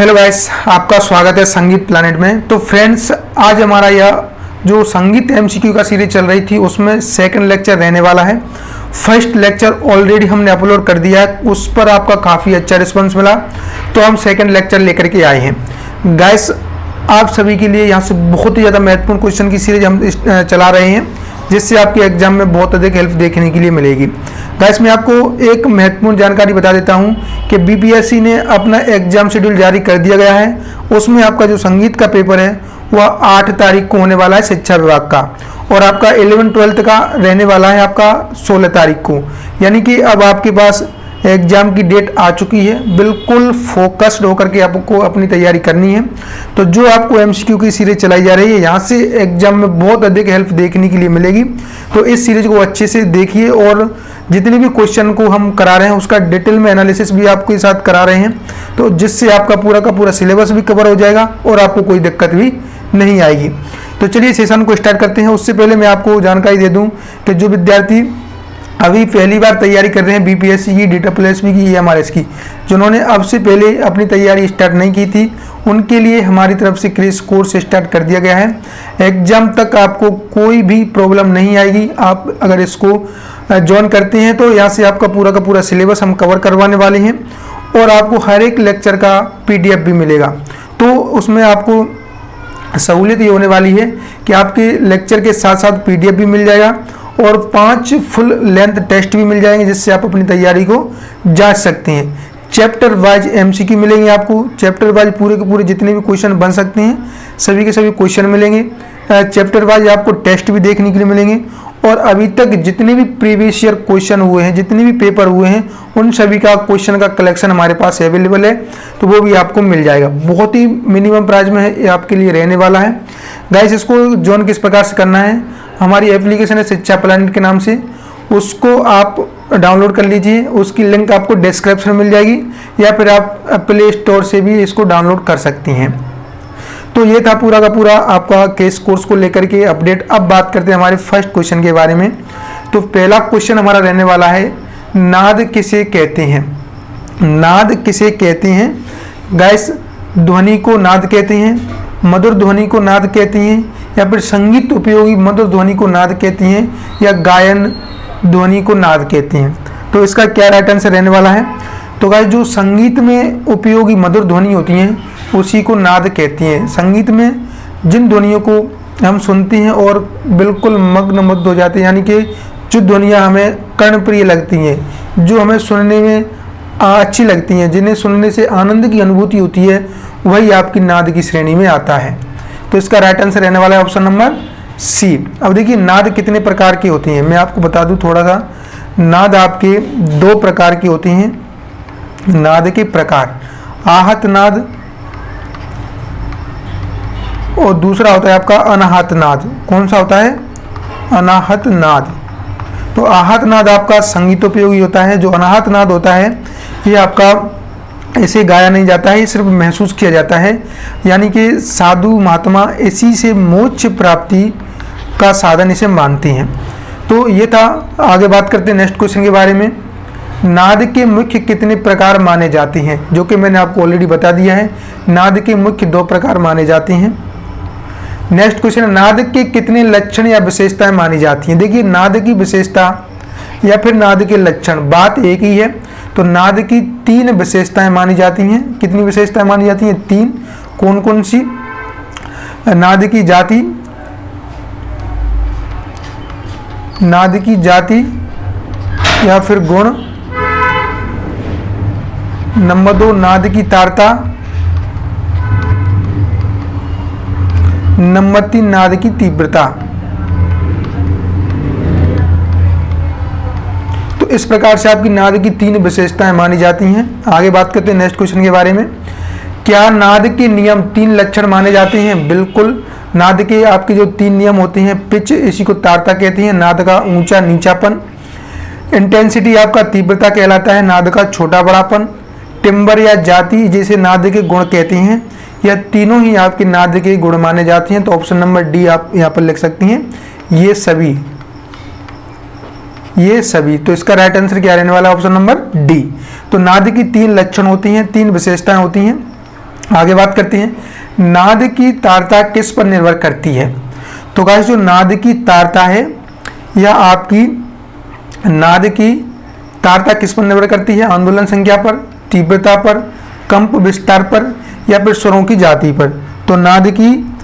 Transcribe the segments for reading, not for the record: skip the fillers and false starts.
Hello guys, आपका स्वागत है संगीत प्लैनेट में। तो फ्रेंड्स, आज हमारा यह जो संगीत एमसीक्यू का सीरीज चल रही थी उसमें सेकंड लेक्चर रहने वाला है। फर्स्ट लेक्चर ऑलरेडी हमने अपलोड कर दिया है, उस पर आपका काफ़ी अच्छा रिस्पांस मिला, तो हम सेकंड लेक्चर लेकर के आए हैं। गाइस, आप सभी के लिए यहाँ से बहुत ही ज़्यादा महत्वपूर्ण क्वेश्चन की सीरीज हम चला रहे हैं, जिससे आपके एग्जाम में बहुत अधिक हेल्प देखने के लिए मिलेगी। गाइस, मैं आपको एक महत्वपूर्ण जानकारी बता देता हूं कि बीपीएससी ने अपना एग्जाम शेड्यूल जारी कर दिया गया है। उसमें आपका जो संगीत का पेपर है वह 8 तारीख को होने वाला है शिक्षा विभाग का, और आपका 11-12 का रहने वाला है आपका 16 तारीख को। यानी कि अब आपके पास एग्जाम की डेट आ चुकी है। बिल्कुल फोकस्ड होकर के आपको अपनी तैयारी करनी है। तो जो आपको एमसीक्यू की सीरीज चलाई जा रही है, यहाँ से एग्जाम में बहुत अधिक हेल्प देखने के लिए मिलेगी। तो इस सीरीज को अच्छे से देखिए, और जितने भी क्वेश्चन को हम करा रहे हैं उसका डिटेल में एनालिसिस भी आपके साथ करा रहे हैं, तो जिससे आपका पूरा का पूरा सिलेबस भी कवर हो जाएगा और आपको कोई दिक्कत भी नहीं आएगी। तो चलिए सेशन को स्टार्ट करते हैं। उससे पहले मैं आपको जानकारी दे दूं कि जो विद्यार्थी अभी पहली बार तैयारी कर रहे हैं बीपीएससी की, DSSB की, एमआरएस की, जिन्होंने अब से पहले अपनी तैयारी स्टार्ट नहीं की थी, उनके लिए हमारी तरफ से क्रैश कोर्स स्टार्ट कर दिया गया है। एग्जाम तक आपको कोई भी प्रॉब्लम नहीं आएगी। आप अगर इसको ज्वाइन करते हैं तो यहाँ से आपका पूरा का पूरा सिलेबस हम कवर करवाने वाले हैं, और आपको हर एक लेक्चर का PDF भी मिलेगा। तो उसमें आपको सहूलियत ये होने वाली है कि आपके लेक्चर के साथ साथ PDF भी मिल जाएगा, और 5 फुल लेंथ टेस्ट भी मिल जाएंगे, जिससे आप अपनी तैयारी को जांच सकते हैं। चैप्टर वाइज एमसीक्यू मिलेंगे आपको। चैप्टर वाइज पूरे के पूरे जितने भी क्वेश्चन बन सकते हैं सभी के सभी क्वेश्चन मिलेंगे। चैप्टर वाइज आपको टेस्ट भी देखने के लिए मिलेंगे, और अभी तक जितने भी प्रीवियस ईयर क्वेश्चन हुए हैं, जितने भी पेपर हुए हैं, उन सभी का क्वेश्चन का कलेक्शन हमारे पास अवेलेबल है, तो वो भी आपको मिल जाएगा। बहुत ही मिनिमम प्राइस में है, ये आपके लिए रहने वाला है। गाइस, इसको ज्वाइन किस प्रकार से करना है, हमारी एप्लीकेशन है शिक्षा प्लैनेट के नाम से, उसको आप डाउनलोड कर लीजिए। उसकी लिंक आपको डिस्क्रिप्शन में मिल जाएगी, या फिर आप प्ले स्टोर से भी इसको डाउनलोड कर सकती हैं। तो ये था पूरा का पूरा आपका केस कोर्स को लेकर के अपडेट। अब बात करते हैं हमारे फर्स्ट क्वेश्चन के बारे में। तो पहला क्वेश्चन हमारा रहने वाला है, नाद किसे कहते हैं। नाद किसे कहते हैं? गाइस, ध्वनि को नाद कहते हैं, मधुर ध्वनि को नाद कहती हैं, या फिर संगीत उपयोगी मधुर ध्वनि को नाद कहती हैं, या गायन ध्वनि को नाद कहती हैं। तो इसका क्या राइट आंसर रहने वाला है? तो गाइस, जो संगीत में उपयोगी मधुर ध्वनि होती हैं उसी को नाद कहती हैं। संगीत में जिन ध्वनियों को हम सुनते हैं और बिल्कुल मग्नमुग्ध हो जाते हैं, यानी कि जो ध्वनियाँ हमें कर्णप्रिय लगती हैं, जो हमें सुनने में अच्छी लगती हैं, जिन्हें सुनने से आनंद की अनुभूति होती है, वही आपकी नाद की श्रेणी में आता है। तो इसका राइट आंसर रहने वाला है ऑप्शन नंबर C। अब देखिए, नाद कितने प्रकार की होती हैं, मैं आपको बता दूं थोड़ा सा। नाद आपके 2 प्रकार की होती हैं। नाद के प्रकार, आहत नाद और दूसरा होता है आपका अनाहत नाद। कौन सा होता है? अनाहत नाद। तो आहत नाद आपका संगीतोपयोगी होता है। जो अनाहत नाद होता है ये आपका ऐसे गाया नहीं जाता है, ये सिर्फ महसूस किया जाता है। यानी कि साधु महात्मा इसी से मोक्ष प्राप्ति का साधन इसे मानते हैं। तो ये था। आगे बात करते हैं नेक्स्ट क्वेश्चन के बारे में। नाद के मुख्य कितने प्रकार माने जाते हैं? जो कि मैंने आपको ऑलरेडी बता दिया है। नाद के मुख्य 2 प्रकार माने जाते हैं। नेक्स्ट क्वेश्चन, नाद के कितने लक्षण या विशेषताएं मानी जाती हैं? देखिए, नाद की विशेषता या फिर नाद के लक्षण बात एक ही है। तो नाद की 3 विशेषताएं मानी जाती हैं। कितनी विशेषताएं मानी जाती हैं? 3। कौन कौन सी? नाद की जाति, नाद की जाति या फिर गुण, नंबर 2 नाद की तारता, नंबर 3 नाद की तीव्रता। तो इस प्रकार से आपकी नाद की 3 विशेषताएं मानी जाती हैं। आगे बात करते हैं नेक्स्ट क्वेश्चन के बारे में। क्या नाद के नियम 3 लक्षण माने जाते हैं? बिल्कुल। नाद के आपके जो 3 नियम होते हैं, पिच, इसी को तारता कहते हैं, नाद का ऊंचा नीचापन, इंटेंसिटी आपका तीव्रता कहलाता है, नाद का छोटा बड़ापन, टिम्बर या जाति जिसे नाद के गुण कहते हैं, यह तीनों ही आपके नाद के गुण माने जाते हैं। तो ऑप्शन नंबर D आप यहाँ पर लिख सकती हैं, ये सभी। तो इसका राइट आंसर क्या रहने वाला है? Option number D। तो नाद की 3 लक्षण होती हैं, 3 विशेषताएं होती हैं। आगे बात करते हैं, नाद की तारता किस पर निर्भर करती है। तो गाइस जो नाद की तारता है या आपकी नाद की तारता किस पर निर्भर करती है, आंदोलन संख्या पर, तीव्रता पर, कंप विस्तार पर या फिर स्वरों की जाति पर। तो नाद की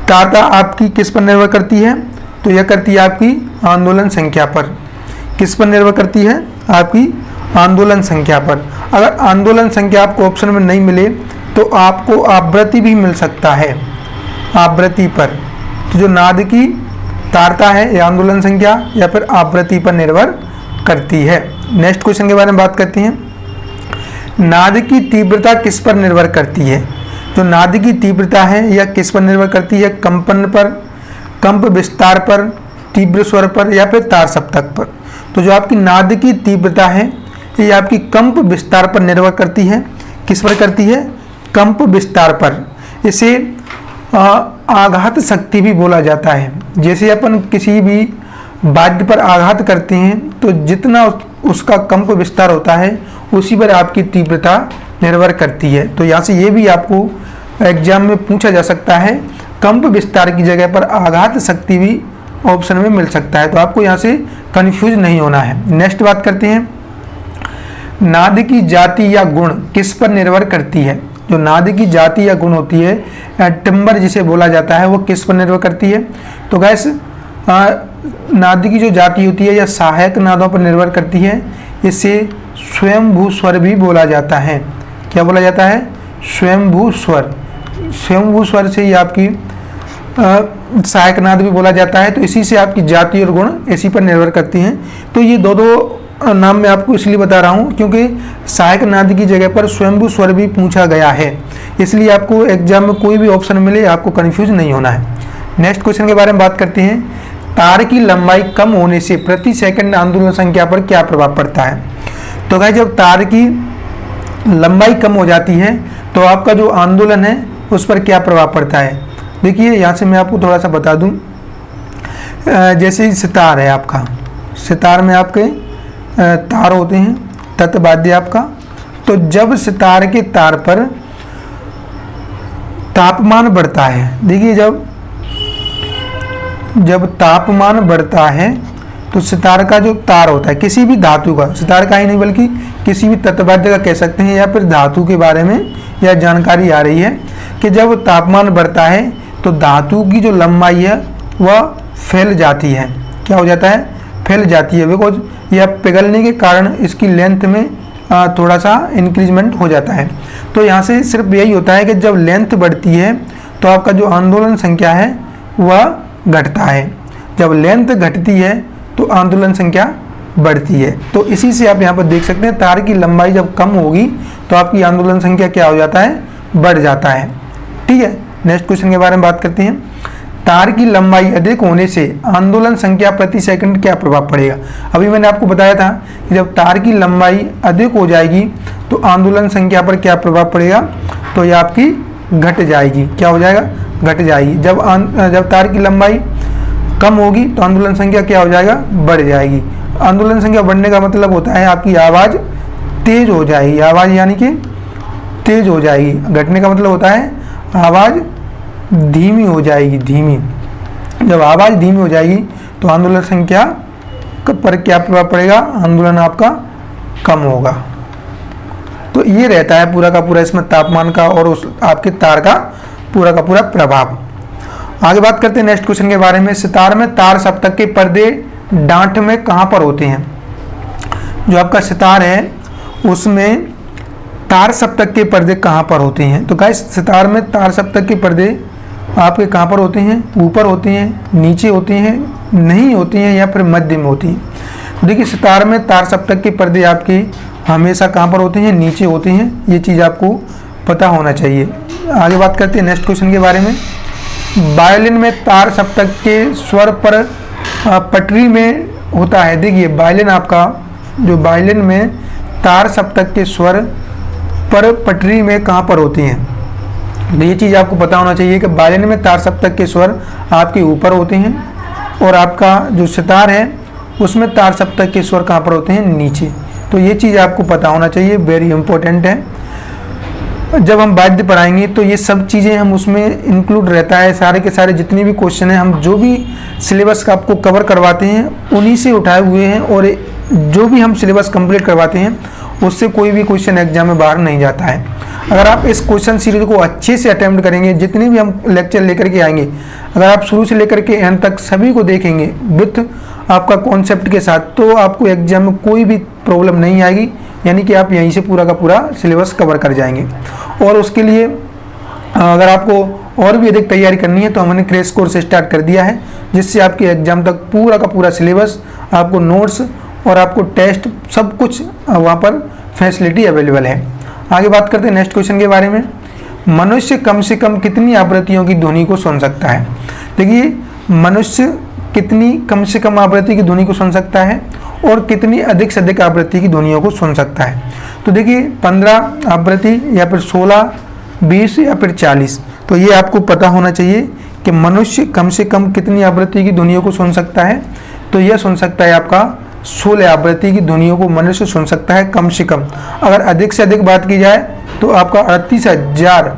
तारता आपकी किस पर निर्भर करती है, तो यह करती है आपकी आंदोलन संख्या पर। किस पर निर्भर करती है, आपकी आंदोलन संख्या पर। अगर आंदोलन संख्या आपको ऑप्शन में नहीं मिले तो आपको आवृत्ति भी मिल सकता है, आवृत्ति पर। तो जो नाद की तारता है या आंदोलन संख्या या फिर आवृत्ति पर निर्भर करती है। नेक्स्ट क्वेश्चन के बारे में बात करते हैं, नाद की तीव्रता किस पर निर्भर करती है। जो नाद की तीव्रता है यह किस पर निर्भर करती है, कंपन पर, कंप विस्तार पर, तीव्र स्वर पर या फिर तार सप्तक पर। तो जो आपकी नाद की तीव्रता है ये आपकी कंप विस्तार पर निर्भर करती है। किस पर करती है, कंप विस्तार पर। इसे आघात शक्ति भी बोला जाता है। जैसे अपन किसी भी वाद्य पर आघात करते हैं तो जितना उसका कंप विस्तार होता है उसी पर आपकी तीव्रता निर्भर करती है। तो यहाँ से ये भी आपको एग्जाम में पूछा जा सकता है, कंप विस्तार की जगह पर आघात शक्ति भी ऑप्शन में मिल सकता है। तो आपको यहाँ से कंफ्यूज नहीं होना है। नेक्स्ट बात करते हैं, नाद की जाति या गुण किस पर निर्भर करती है। जो नाद की जाति या गुण होती है, टिम्बर जिसे बोला जाता है, वो किस पर निर्भर करती है। तो गैस नाद की जो जाति होती है या सहायक नादों पर निर्भर करती है। इसे स्वयंभू स्वर भी बोला जाता है। क्या बोला जाता है, स्वयंभू स्वर। स्वयंभू स्वर से ही आपकी सहायक नाद भी बोला जाता है। तो इसी से आपकी जाति और गुण इसी पर निर्भर करती हैं। तो ये दो नाम मैं आपको इसलिए बता रहा हूँ क्योंकि सहायक नाद की जगह पर स्वयंभू स्वर भी पूछा गया है, इसलिए आपको एग्जाम में कोई भी ऑप्शन मिले आपको कंफ्यूज नहीं होना है। नेक्स्ट क्वेश्चन के बारे में बात करते हैं, तार की लंबाई कम होने से प्रति सेकंड आंदोलन संख्या पर क्या प्रभाव पड़ता है। तो गाइस जब तार की लंबाई कम हो जाती है तो आपका जो आंदोलन है उस पर क्या प्रभाव पड़ता है। देखिए यहाँ से मैं आपको थोड़ा सा बता दूं, जैसे सितार है आपका, सितार में आपके तार होते हैं, तत्वाद्य आपका। तो जब सितार के तार पर तापमान बढ़ता है, देखिए जब तापमान बढ़ता है तो सितार का जो तार होता है किसी भी धातु का, सितार का ही नहीं बल्कि किसी भी तत्वाद्य का कह सकते हैं, या फिर धातु के बारे में यह जानकारी आ रही है कि जब तापमान बढ़ता है तो धातु की जो लंबाई है वह फैल जाती है। क्या हो जाता है, फैल जाती है। बिकॉज यह पिघलने के कारण इसकी लेंथ में थोड़ा सा इंक्रीजमेंट हो जाता है। तो यहाँ से सिर्फ यही होता है कि जब लेंथ बढ़ती है तो आपका जो आंदोलन संख्या है वह घटता है, जब लेंथ घटती है तो आंदोलन संख्या बढ़ती है। तो इसी से आप यहाँ पर देख सकते हैं, तार की लंबाई जब कम होगी तो आपकी आंदोलन संख्या क्या हो जाता है, बढ़ जाता है। ठीक है, नेक्स्ट क्वेश्चन के बारे में बात करते हैं, तार की लंबाई अधिक होने से आंदोलन संख्या प्रति सेकंड क्या प्रभाव पड़ेगा। अभी मैंने आपको बताया था कि जब तार की लंबाई अधिक हो जाएगी तो आंदोलन संख्या पर क्या प्रभाव पड़ेगा, तो ये आपकी घट जाएगी। क्या हो जाएगा, घट जाएगी। जब तार की लंबाई कम होगी तो आंदोलन संख्या क्या हो जाएगा, बढ़ जाएगी। आंदोलन संख्या बढ़ने का मतलब होता है आपकी आवाज़ तेज हो जाएगी, आवाज़ यानी कि तेज हो जाएगी। घटने का मतलब होता है आवाज़ धीमी हो जाएगी, धीमी। जब आवाज़ धीमी हो जाएगी तो आंदोलन संख्या पर क्या प्रभाव पड़ेगा, आंदोलन आपका कम होगा। तो ये रहता है पूरा का पूरा इसमें तापमान का और उस आपके तार का पूरा प्रभाव। आगे बात करते हैं नेक्स्ट क्वेश्चन के बारे में, सितार में तार सप्तक के पर्दे डांठ में कहाँ पर होते हैं। जो आपका सितार है उसमें तार सप्तक के पर्दे कहाँ पर होते हैं। तो गाइस सितार में तार सप्तक के पर्दे आपके कहाँ पर होते हैं, ऊपर होते हैं, नीचे होते हैं, नहीं होते हैं या फिर मध्य में होती हैं। देखिए सितार में तार सप्तक के पर्दे आपके हमेशा कहाँ पर होते हैं, नीचे होते हैं। ये चीज़ आपको पता होना चाहिए। आगे बात करते हैं नेक्स्ट क्वेश्चन के बारे में, वायलिन में तार सप्तक के स्वर पर पटरी में होता है। देखिए वायलिन आपका, जो वायलिन में तार सप्तक के स्वर पर पटरी में कहाँ पर होती हैं। तो ये चीज़ आपको पता होना चाहिए कि वायलिन में तार सप्तक के स्वर आपके ऊपर होते हैं और आपका जो सितार है उसमें तार सप्तक के स्वर कहाँ पर होते हैं, नीचे। तो ये चीज़ आपको पता होना चाहिए, वेरी इंपॉर्टेंट है। जब हम वाद्य पढ़ाएंगे तो ये सब चीज़ें हम उसमें इंक्लूड रहता है। सारे के सारे जितने भी क्वेश्चन हैं, हम जो भी सिलेबस का आपको कवर करवाते हैं उन्हीं से उठाए हुए हैं, और जो भी हम सिलेबस कंप्लीट करवाते हैं उससे कोई भी क्वेश्चन एग्जाम में बाहर नहीं जाता है। अगर आप इस क्वेश्चन सीरीज को अच्छे से अटेम्प्ट करेंगे, जितने भी हम लेक्चर लेकर के आएंगे, अगर आप शुरू से लेकर के एंड तक सभी को देखेंगे विथ आपका कॉन्सेप्ट के साथ, तो आपको एग्जाम में कोई भी प्रॉब्लम नहीं आएगी, यानी कि आप यहीं से पूरा का पूरा सिलेबस कवर कर जाएंगे। और उसके लिए अगर आपको और भी अधिक तैयारी करनी है तो हमने क्रैश कोर्स स्टार्ट कर दिया है, जिससे आपके एग्जाम तक पूरा का पूरा सिलेबस, आपको नोट्स और आपको टेस्ट सब कुछ वहाँ पर फैसिलिटी अवेलेबल है। आगे बात करते हैं नेक्स्ट क्वेश्चन के बारे में। मनुष्य कम से कम कितनी आवृत्तियों की ध्वनि को सुन सकता है? देखिए, मनुष्य कितनी कम से कम आवृत्ति की ध्वनि को सुन सकता है और कितनी अधिक से अधिक आवृत्ति की ध्वनियों को सुन सकता है? तो देखिए 15 आवृत्ति या फिर 16, 20 या फिर 40। तो ये आपको पता होना चाहिए कि मनुष्य कम से कम कितनी आवृत्ति की ध्वनियों को सुन सकता है। तो यह सुन सकता है आपका 16 आवृत्ति की ध्वनियों को मनुष्य सुन सकता है कम से कम। अगर अधिक से अधिक बात की जाए तो आपका 38,000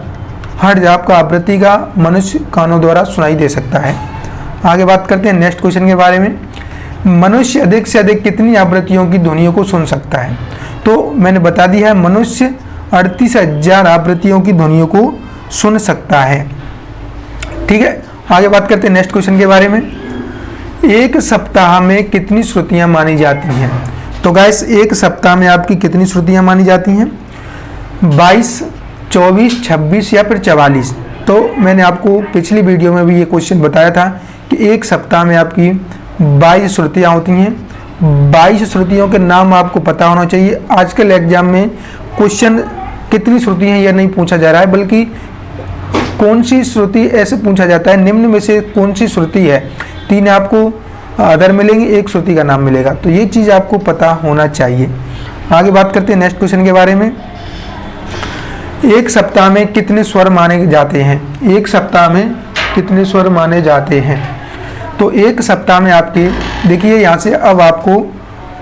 हर्ट्ज आपका आवृत्ति का मनुष्य कानों द्वारा सुनाई दे सकता है। आगे बात करते हैं नेक्स्ट क्वेश्चन के बारे में। मनुष्य अधिक से अधिक कितनी आवृत्तियों की ध्वनियों को सुन सकता है? तो मैंने बता दिया है, मनुष्य 38,000 आवृत्तियों की ध्वनियों को सुन सकता है। ठीक है, आगे बात करते हैं नेक्स्ट क्वेश्चन के बारे में। एक सप्ताह में कितनी श्रुतियां मानी जाती हैं? तो गाइस, एक सप्ताह में आपकी कितनी श्रुतियां मानी जाती हैं? 22, 24, 26 या फिर 44। तो मैंने आपको पिछली वीडियो में भी ये क्वेश्चन बताया था कि एक सप्ताह में आपकी 22 श्रुतियाँ होती हैं। 22 श्रुतियों के नाम आपको पता होना चाहिए। आजकल एग्जाम में क्वेश्चन कितनी श्रुति हैं यह नहीं पूछा जा रहा है, बल्कि कौन सी श्रुति ऐसे पूछा जाता है, निम्न में से कौन सी श्रुति है। 3 आपको अदर मिलेंगे, 1 श्रुति का नाम मिलेगा। तो ये चीज़ आपको पता होना चाहिए। आगे बात करते हैं नेक्स्ट क्वेश्चन के बारे में। एक सप्ताह में कितने स्वर माने जाते हैं? एक सप्ताह में कितने स्वर माने जाते हैं? तो एक सप्ताह में आपके देखिए यहाँ से अब आपको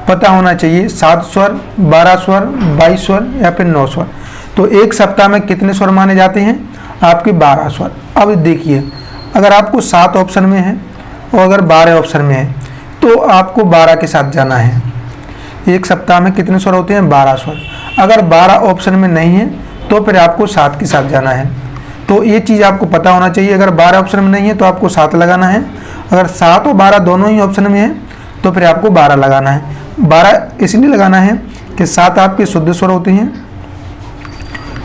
पता होना चाहिए 7 स्वर, 12 स्वर, 22 स्वर या फिर 9 स्वर। तो एक सप्ताह में कितने स्वर माने जाते हैं? आपके 12 स्वर। अब देखिए, अगर आपको 7 ऑप्शन में है और अगर 12 ऑप्शन में है तो आपको 12 के साथ जाना है। एक सप्ताह में कितने स्वर होते हैं? 12 स्वर। अगर 12 ऑप्शन में नहीं है तो फिर आपको 7 के साथ जाना है। तो ये चीज़ आपको पता होना चाहिए। अगर 12 ऑप्शन में नहीं है तो आपको 7 लगाना है। अगर 7 और 12 दोनों ही ऑप्शन में है तो फिर आपको 12 लगाना है। 12 इसलिए लगाना है कि 7 आपके शुद्ध स्वर होते हैं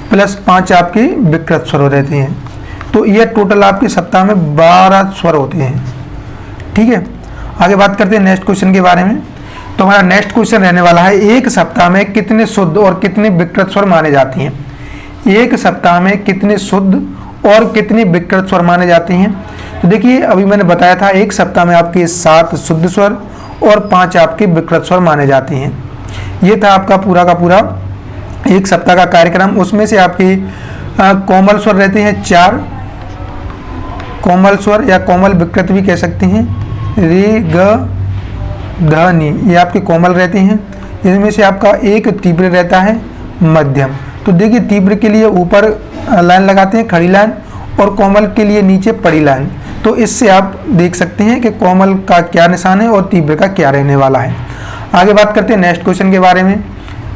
प्लस 5 आपके विकृत स्वर रहते हैं। तो ये टोटल आपके सप्ताह में 12 स्वर होते हैं। ठीक है, आगे बात करते हैं नेक्स्ट क्वेश्चन के बारे में। तो हमारा नेक्स्ट क्वेश्चन रहने वाला है, एक सप्ताह में कितने शुद्ध और कितने विकृत स्वर माने जाते हैं? एक सप्ताह में कितने शुद्ध और कितने विकृत स्वर माने जाते हैं? तो देखिए, अभी मैंने बताया था एक सप्ताह में आपके 7 शुद्ध स्वर और 5 आपके विकृत स्वर माने जाते हैं। ये था आपका पूरा का पूरा एक सप्ताह का कार्यक्रम। उसमें से आपके कोमल स्वर रहते हैं 4 कोमल स्वर या कोमल विकृत भी कह सकते हैं, रे, ग, ध, नी, ये आपके कोमल रहते हैं। इसमें से आपका एक तीव्र रहता है मध्यम। तो देखिए, तीव्र के लिए ऊपर लाइन लगाते हैं खड़ी लाइन और कोमल के लिए नीचे पड़ी लाइन। तो इससे आप देख सकते हैं कि कोमल का क्या निशान है और तीव्र का क्या रहने वाला है। आगे बात करते हैं नेक्स्ट क्वेश्चन के बारे में।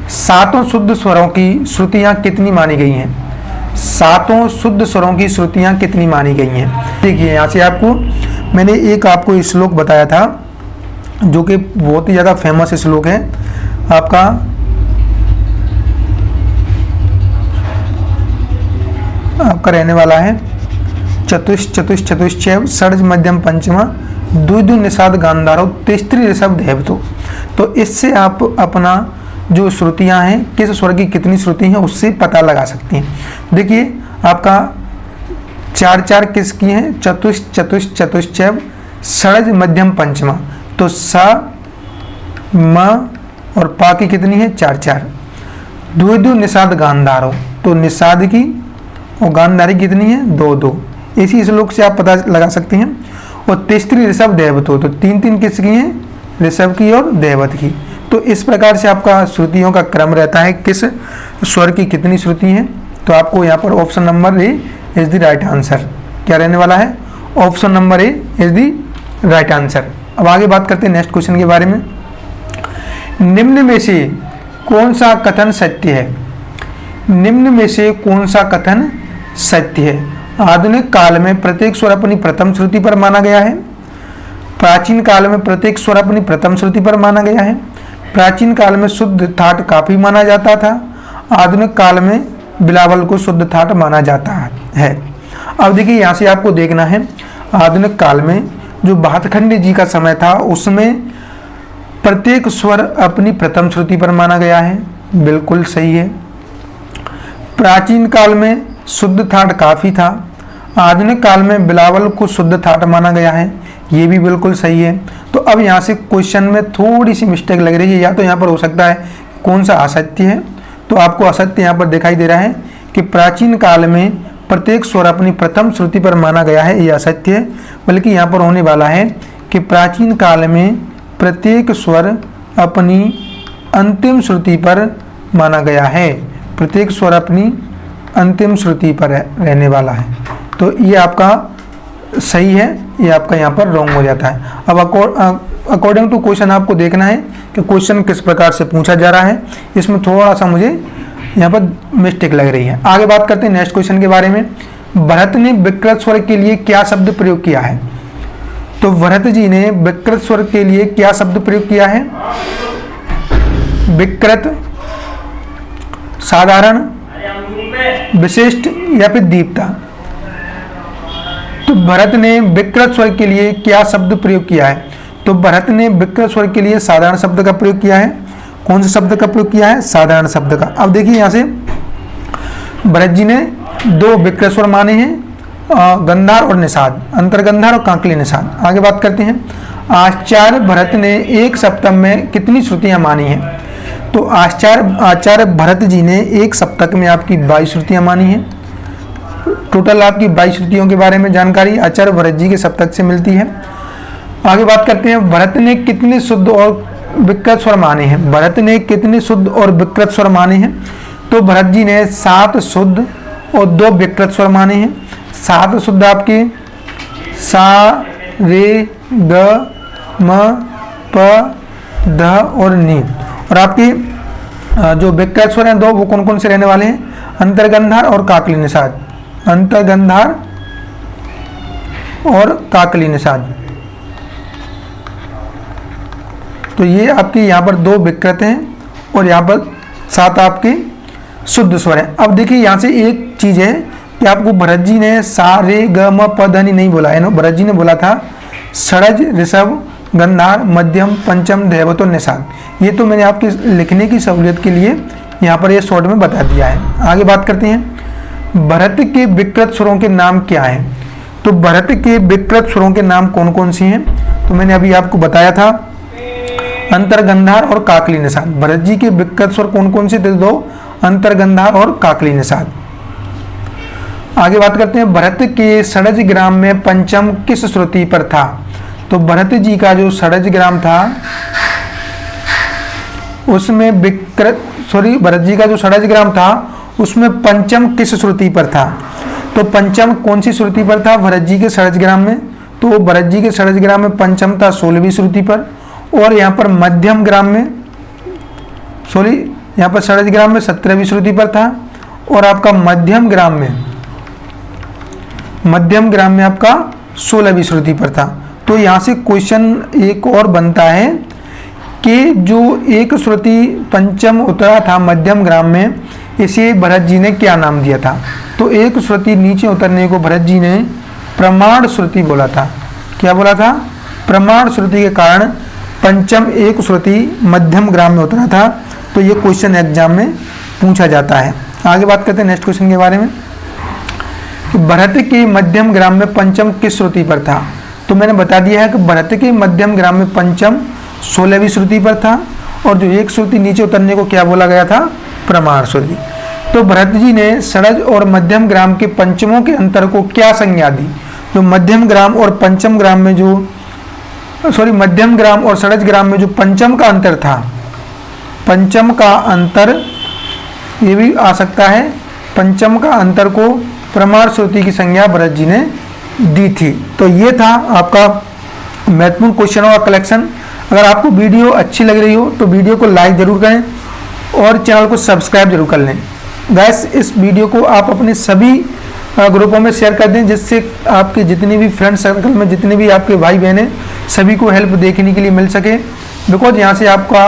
7 शुद्ध स्वरों की श्रुतियाँ कितनी मानी गई हैं? 7 शुद्ध स्वरों की श्रुतियाँ कितनी मानी गई हैं? देखिए, यहाँ से आपको मैंने एक आपको श्लोक बताया था जो कि बहुत ही ज़्यादा फेमस श्लोक है आपका, रहने वाला है चतुश्चैव षड्ज मध्यम पंचमा द्विद्वि निषाद गांधारो तिस्त्री ऋषभ देवतो। तो इससे आप अपना जो श्रुतियाँ हैं, किस स्वर की कितनी श्रुति हैं, उससे पता लगा सकते हैं। देखिए, आपका 4 किसकी हैं? चतुश्चैव षड्ज मध्यम पंचमा। तो सा, म और पा की कितनी है? 4। द्विद्वि निषाद गांधारो, तो निषाद की और गांधारी कितनी है? 2। इसी श्लोक से आप पता लगा सकते हैं। और तिस्त्री ऋषभ देवतो, तो 3 किसकी हैं? ऋषभ की और देवत की। तो इस प्रकार से आपका श्रुतियों का क्रम रहता है, किस स्वर की कितनी श्रुति है तो आपको यहाँ पर option number A is the right answer. क्या रहने वाला है? Option number A is the right answer. अब आगे बात करते हैं नेक्स्ट क्वेश्चन के बारे में। निम्न में से कौन सा कथन सत्य है? निम्न में से कौन सा कथन सत्य है? आधुनिक काल में प्रत्येक स्वर अपनी प्रथम श्रुति पर माना गया है। प्राचीन काल में प्रत्येक स्वर अपनी प्रथम श्रुति पर माना गया है। प्राचीन काल में शुद्ध ठाट काफी माना जाता था। आधुनिक काल में बिलावल को शुद्ध ठाट माना जाता है। अब देखिए यहाँ से आपको देखना है, आधुनिक काल में जो भातखंडे जी का समय था उसमें प्रत्येक स्वर अपनी प्रथम श्रुति पर माना गया है, बिल्कुल सही है। प्राचीन काल में शुद्ध ठाट काफी था। आधुनिक काल में बिलावल को शुद्ध ठाट माना गया है, ये भी बिल्कुल सही है। तो अब यहाँ से क्वेश्चन में थोड़ी सी मिस्टेक लग रही है, या तो यहाँ पर हो सकता है कौन सा असत्य है। तो आपको असत्य यहाँ पर दिखाई दे रहा है कि प्राचीन काल में प्रत्येक स्वर अपनी प्रथम श्रुति पर माना गया है, ये असत्य है। बल्कि यहाँ पर होने वाला है कि प्राचीन काल में प्रत्येक स्वर अपनी अंतिम श्रुति पर माना गया है। प्रत्येक स्वर अपनी अंतिम श्रुति पर रहने वाला है। तो ये आपका सही है, ये आपका यहाँ पर रॉन्ग हो जाता है। अब अकॉर्डिंग टू क्वेश्चन आपको देखना है कि क्वेश्चन किस प्रकार से पूछा जा रहा है। इसमें थोड़ा सा मुझे यहाँ पर मिस्टेक लग रही है। आगे बात करते हैं नेक्स्ट क्वेश्चन के बारे में। भरत ने विकृत स्वर के लिए क्या शब्द प्रयोग किया है? तो भरत जी ने विकृत स्वर के लिए क्या शब्द प्रयोग किया है? विकृत, साधारण, विशिष्ट या फिर दीप्ता। तो भरत ने विकृत स्वर के लिए क्या शब्द प्रयोग किया है? तो भरत ने विकृत स्वर के लिए साधारण शब्द का प्रयोग किया है। कौन से शब्द का प्रयोग किया है? साधारण शब्द का। अब देखिए यहाँ से भरत जी ने दो विकृत स्वर माने हैं, गंधार और निषाद, अंतर्गंधार और कांकली निषाद। आगे बात करते हैं। आचार्य भरत ने एक सप्तक में कितनी श्रुतियां मानी हैं? तो आचार्य भरत जी ने एक सप्तक में आपकी 22 श्रुतियां मानी हैं। टोटल आपकी 22 श्रुतियों के बारे में जानकारी आचार्य भरत जी के सप्तक से मिलती है। आगे बात करते हैं, भरत ने कितने शुद्ध और विकृत स्वर माने हैं? भरत ने कितने शुद्ध और विकृत स्वर माने हैं? तो भरत जी ने 7 शुद्ध और 2 विकृत स्वर माने हैं। 7 शुद्ध आपके सा, रे, ग, म, प, ध और नी। और आपके जो विकृत स्वर हैं 2, वो कौन कौन से रहने वाले हैं? अंतर्गंधार और काकली निषाद। अंतर्गंधार और काकली निषाद। तो ये आपके यहाँ पर 2 विकृत हैं और यहाँ पर 7 आपके शुद्ध स्वर हैं। अब देखिए यहाँ से एक चीज है कि आपको भरत जी ने सा, रे, ग, म, प, ध, नि नहीं बोला है ना। भरत जी ने बोला था षडज, ऋषभ, गंधार, मध्यम, पंचम, दैवत और निषाद। ये तो मैंने आपके लिखने की सहूलियत के लिए यहाँ पर ये शॉर्ट में बता दिया है। आगे बात करते हैं, भरत के विकृत स्वरों के नाम क्या हैं? तो भरत के विकृत स्वरों के नाम कौन कौन से हैं? तो मैंने अभी आपको बताया था अंतर्गंधार और काकली निषाद। भरत जी के विकृत स्वर कौन कौन से थे? 2, अंतर्गंधार और काकली निषाद। आगे बात करते हैं, भरत के षडज ग्राम में पंचम किस श्रुति पर था? तो भरत जी का जो षडज ग्राम था उसमें भरत जी का जो षडज ग्राम था उसमें पंचम किस श्रुति पर था? तो पंचम कौन सी श्रुति पर था भरत जी के षडज ग्राम में? तो भरत जी के षडज ग्राम में पंचम था 16वीं श्रुति पर। और यहाँ पर मध्यम ग्राम में यहाँ पर षडज ग्राम में 17वीं श्रुति पर था। और आपका मध्यम ग्राम में आपका 16वीं श्रुति पर था। तो यहाँ से क्वेश्चन एक और बनता है कि जो एक श्रुति पंचम उतरा था मध्यम ग्राम में, इसे भरत जी ने क्या नाम दिया था? तो एक श्रुति नीचे उतरने को भरत जी ने प्रमाण श्रुति बोला था। क्या बोला था? प्रमाण श्रुति के कारण पंचम एक श्रुति मध्यम ग्राम में उतरा था। तो ये क्वेश्चन एग्जाम में पूछा जाता है। आगे बात करते हैं नेक्स्ट क्वेश्चन के बारे में कि भरत के मध्यम ग्राम में पंचम किस श्रुति पर था? तो मैंने बता दिया है कि भरत के मध्यम ग्राम में पंचम 16वीं श्रुति पर था। और जो एक श्रुति नीचे उतरने को क्या बोला गया था? प्रमाण श्रुति। तो भरत जी ने षडज और मध्यम ग्राम के पंचमों के अंतर को क्या संज्ञा दी? जो मध्यम ग्राम और पंचम ग्राम में मध्यम ग्राम और षडज ग्राम में जो पंचम का अंतर था, पंचम का अंतर ये भी आ सकता है पंचम का अंतर को प्रमाण श्रुति की संज्ञा भरत जी ने दी थी। तो ये था आपका महत्वपूर्ण क्वेश्चनों का कलेक्शन। अगर आपको वीडियो अच्छी लग रही हो तो वीडियो को लाइक जरूर करें और चैनल को सब्सक्राइब जरूर कर लें। गैस, इस वीडियो को आप अपने सभी ग्रुपों में शेयर कर दें, जिससे आपके जितने भी फ्रेंड सर्कल में जितने भी आपके भाई बहन हैं सभी को हेल्प देखने के लिए मिल सके। बिकॉज यहाँ से आपका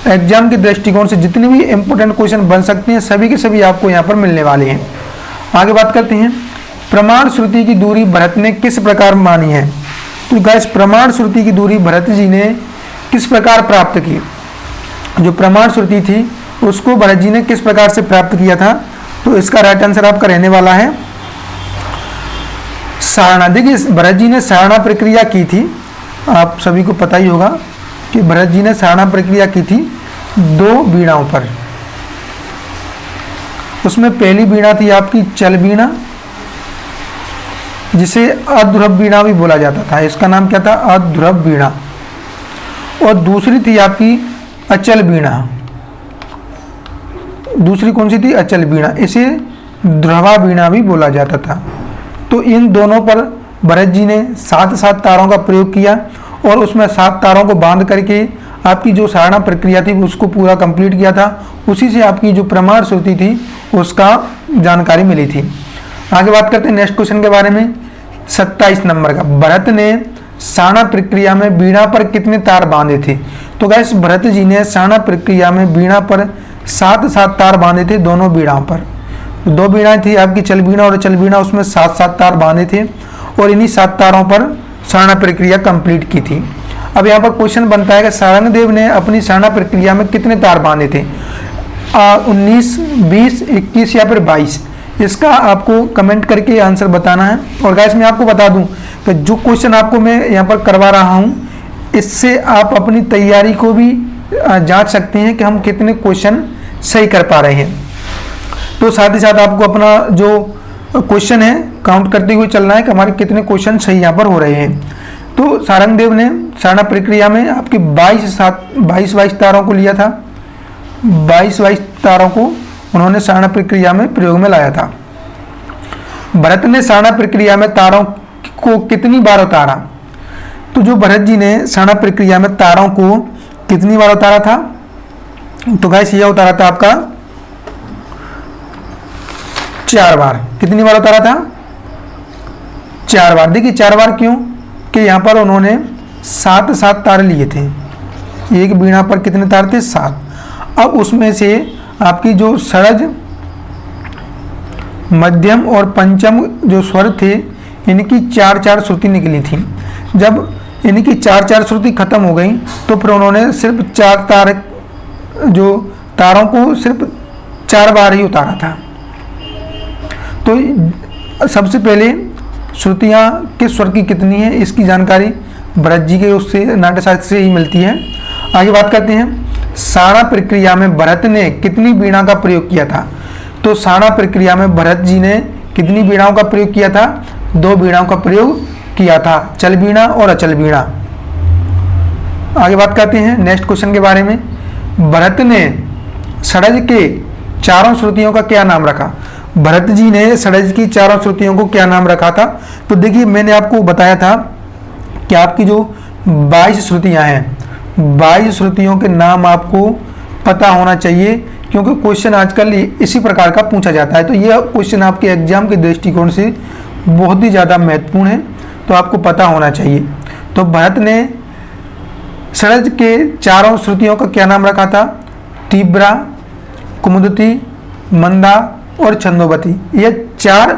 एग्जाम के दृष्टिकोण से जितने भी इंपॉर्टेंट क्वेश्चन बन सकते हैं सभी के सभी आपको यहाँ पर मिलने वाले हैं। आगे बात करते हैं, प्रमाण श्रुति की दूरी भरत ने किस प्रकार मानी है। तो गैस, प्रमाण श्रुति की दूरी भरत जी ने किस प्रकार प्राप्त की। जो प्रमाण श्रुति थी उसको भरत जी ने किस प्रकार से प्राप्त किया था, तो इसका राइट आंसर आपका रहने वाला है सारणा। देखिए, भरत जी ने सारणा प्रक्रिया की थी, आप सभी को पता ही होगा कि भरत जी ने सारणा प्रक्रिया की थी 2 वीणाओं पर। उसमें पहली वीणा थी आपकी चल वीणा, जिसे अध्रुव वीणा भी बोला जाता था, इसका नाम क्या था, अध्रुव वीणा। और दूसरी थी आपकी अचल वीणा। दूसरी कौन सी थी, अचल वीणा, इसे ध्रुवा वीणा भी बोला जाता था। तो इन दोनों पर भरत जी ने 7 तारों का प्रयोग किया और उसमें 7 तारों को बांध करके आपकी जो सारणा प्रक्रिया थी उसको पूरा कंप्लीट किया था। उसी से आपकी जो प्रमाण श्रुति थी उसका जानकारी मिली थी। आगे बात करते हैं नेक्स्ट क्वेश्चन के बारे में, 27 नंबर का। भरत ने सारणा प्रक्रिया में वीणा पर कितने तार बांधे थे। तो गैस, भरत जी ने सारणा प्रक्रिया में वीणा पर 7 तार बांधे थे दोनों वीणाओं पर। 2 वीणाएं थी आपकी चल वीणा और अचल वीणा, उसमें 7 तार बांधे थे और इन्हीं 7 तारों पर सारणा प्रक्रिया कंप्लीट की थी। अब यहाँ पर क्वेश्चन बनता है कि सारंगदेव ने अपनी सारणा प्रक्रिया में कितने तार बांधे थे, 19, 20, 21 या फिर 22। इसका आपको कमेंट करके आंसर बताना है। और गाइस, मैं आपको बता दूं कि जो क्वेश्चन आपको मैं यहाँ पर करवा रहा हूँ इससे आप अपनी तैयारी को भी जांच सकते हैं कि हम कितने क्वेश्चन सही कर पा रहे हैं। तो साथ ही साथ आपको अपना जो क्वेश्चन है काउंट करते हुए चलना है कि हमारे कितने क्वेश्चन सही यहाँ पर हो रहे हैं। तो सारंगदेव ने सारणा प्रक्रिया में आपकी 22 तारों को लिया था, 22 तारों को उन्होंने सारणा प्रक्रिया में प्रयोग में लाया था। भरत ने सारणा प्रक्रिया में तारों को कितनी बार उतारा। तो जो भरत जी ने सारणा प्रक्रिया में तारों को कितनी बार उतारा था, तो गाइस यह उतारा था आपका 4 बार। कितनी बार उतारा था, 4 बार। देखिए 4 बार क्यों, कि यहाँ पर उन्होंने 7 तार लिए थे। एक वीणा पर कितने तार थे, 7। अब उसमें से आपकी जो सरज, मध्यम और पंचम जो स्वर थे इनकी 4 श्रुति निकली थी। जब इनकी 4 श्रुति खत्म हो गई तो फिर उन्होंने सिर्फ 4 तार, जो तारों को सिर्फ 4 बार ही उतारा था। तो सबसे पहले श्रुतियाँ किस स्वर की कितनी है इसकी जानकारी भरत जी के उससे नाट्य शास्त्र से ही मिलती है। आगे बात करते हैं, सारणा प्रक्रिया में भरत ने कितनी वीणा का प्रयोग किया था। तो सारणा प्रक्रिया में भरत जी ने कितनी वीणाओं का प्रयोग किया था, 2 वीणाओं का प्रयोग किया था, चल वीणा और अचल वीणा। आगे बात करते हैं नेक्स्ट क्वेश्चन के बारे में, भरत ने षड्ज के 4 श्रुतियों का क्या नाम रखा। भरत जी ने षड्ज की 4 श्रुतियों को क्या नाम रखा था। तो देखिए मैंने आपको बताया था कि आपकी जो 22 श्रुतियाँ हैं, 22 श्रुतियों के नाम आपको पता होना चाहिए, क्योंकि क्वेश्चन आजकल इसी प्रकार का पूछा जाता है। तो यह क्वेश्चन आपके एग्जाम के दृष्टिकोण से बहुत ही ज़्यादा महत्वपूर्ण है, तो आपको पता होना चाहिए। तो भरत ने षड्ज के 4 श्रुतियों का क्या नाम रखा था, तीव्रा, कुमुदती, मंदा और छंदोवती। ये 4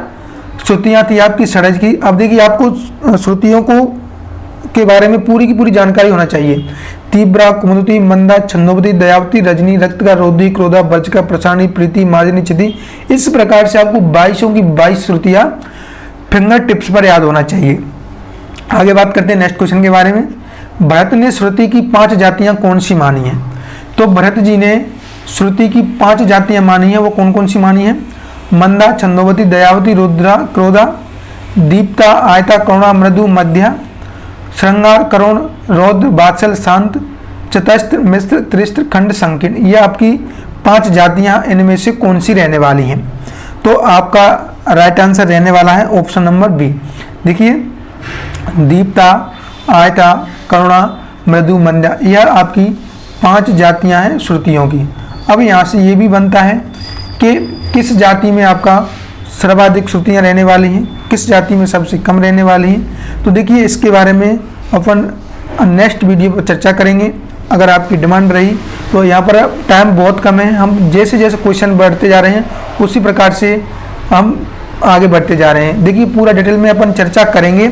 श्रुतियाँ थी आपकी षड्ज की। अब देखिए आपको श्रुतियों को के बारे में पूरी की पूरी जानकारी होना चाहिए। तीव्रा, कुमुदती, मंदा, छंदोवती, दयावती, रजनी, रक्त का, रोधी, क्रोधा, वर्ज का, प्रसारणी, प्रीति, मार्जनी, चिति। इस प्रकार से आपको 22 की 22 श्रुतियाँ फिंगर टिप्स पर याद होना चाहिए। आगे बात करते हैं नेक्स्ट क्वेश्चन के बारे में, भरत ने श्रुति की 5 जातियाँ कौन सी मानी हैं। तो भरत जी ने श्रुति की 5 जातियाँ मानी हैं, वो कौन कौन सी मानी हैं, मंदा, छंदोवती, दयावती, रुद्रा, क्रोधा, दीप्ता, आयता, करुणा, मृदु, मध्या, श्रृंगार, करुण, रौद्र, वात्सल, शांत, चतस्त्र, मिश्र, त्रिस्त्र, खंड, संकीर्ण। ये आपकी 5 जातियाँ इनमें से कौन सी रहने वाली हैं। तो आपका राइट आंसर रहने वाला है ऑप्शन नंबर बी। देखिए, दीप्ता, आयता, करुणा, मृदु, मंद्या, यह आपकी 5 जातियां हैं श्रुतियों की। अब यहाँ से ये भी बनता है कि किस जाति में आपका सर्वाधिक श्रुतियाँ रहने वाली हैं, किस जाति में सबसे कम रहने वाली हैं। तो देखिए, इसके बारे में अपन नेक्स्ट वीडियो पर चर्चा करेंगे। अगर आपकी डिमांड रही तो यहाँ पर टाइम बहुत कम है, हम जैसे जैसे क्वेश्चन बढ़ते जा रहे हैं उसी प्रकार से हम आगे बढ़ते जा रहे हैं। देखिए, पूरा डिटेल में अपन चर्चा करेंगे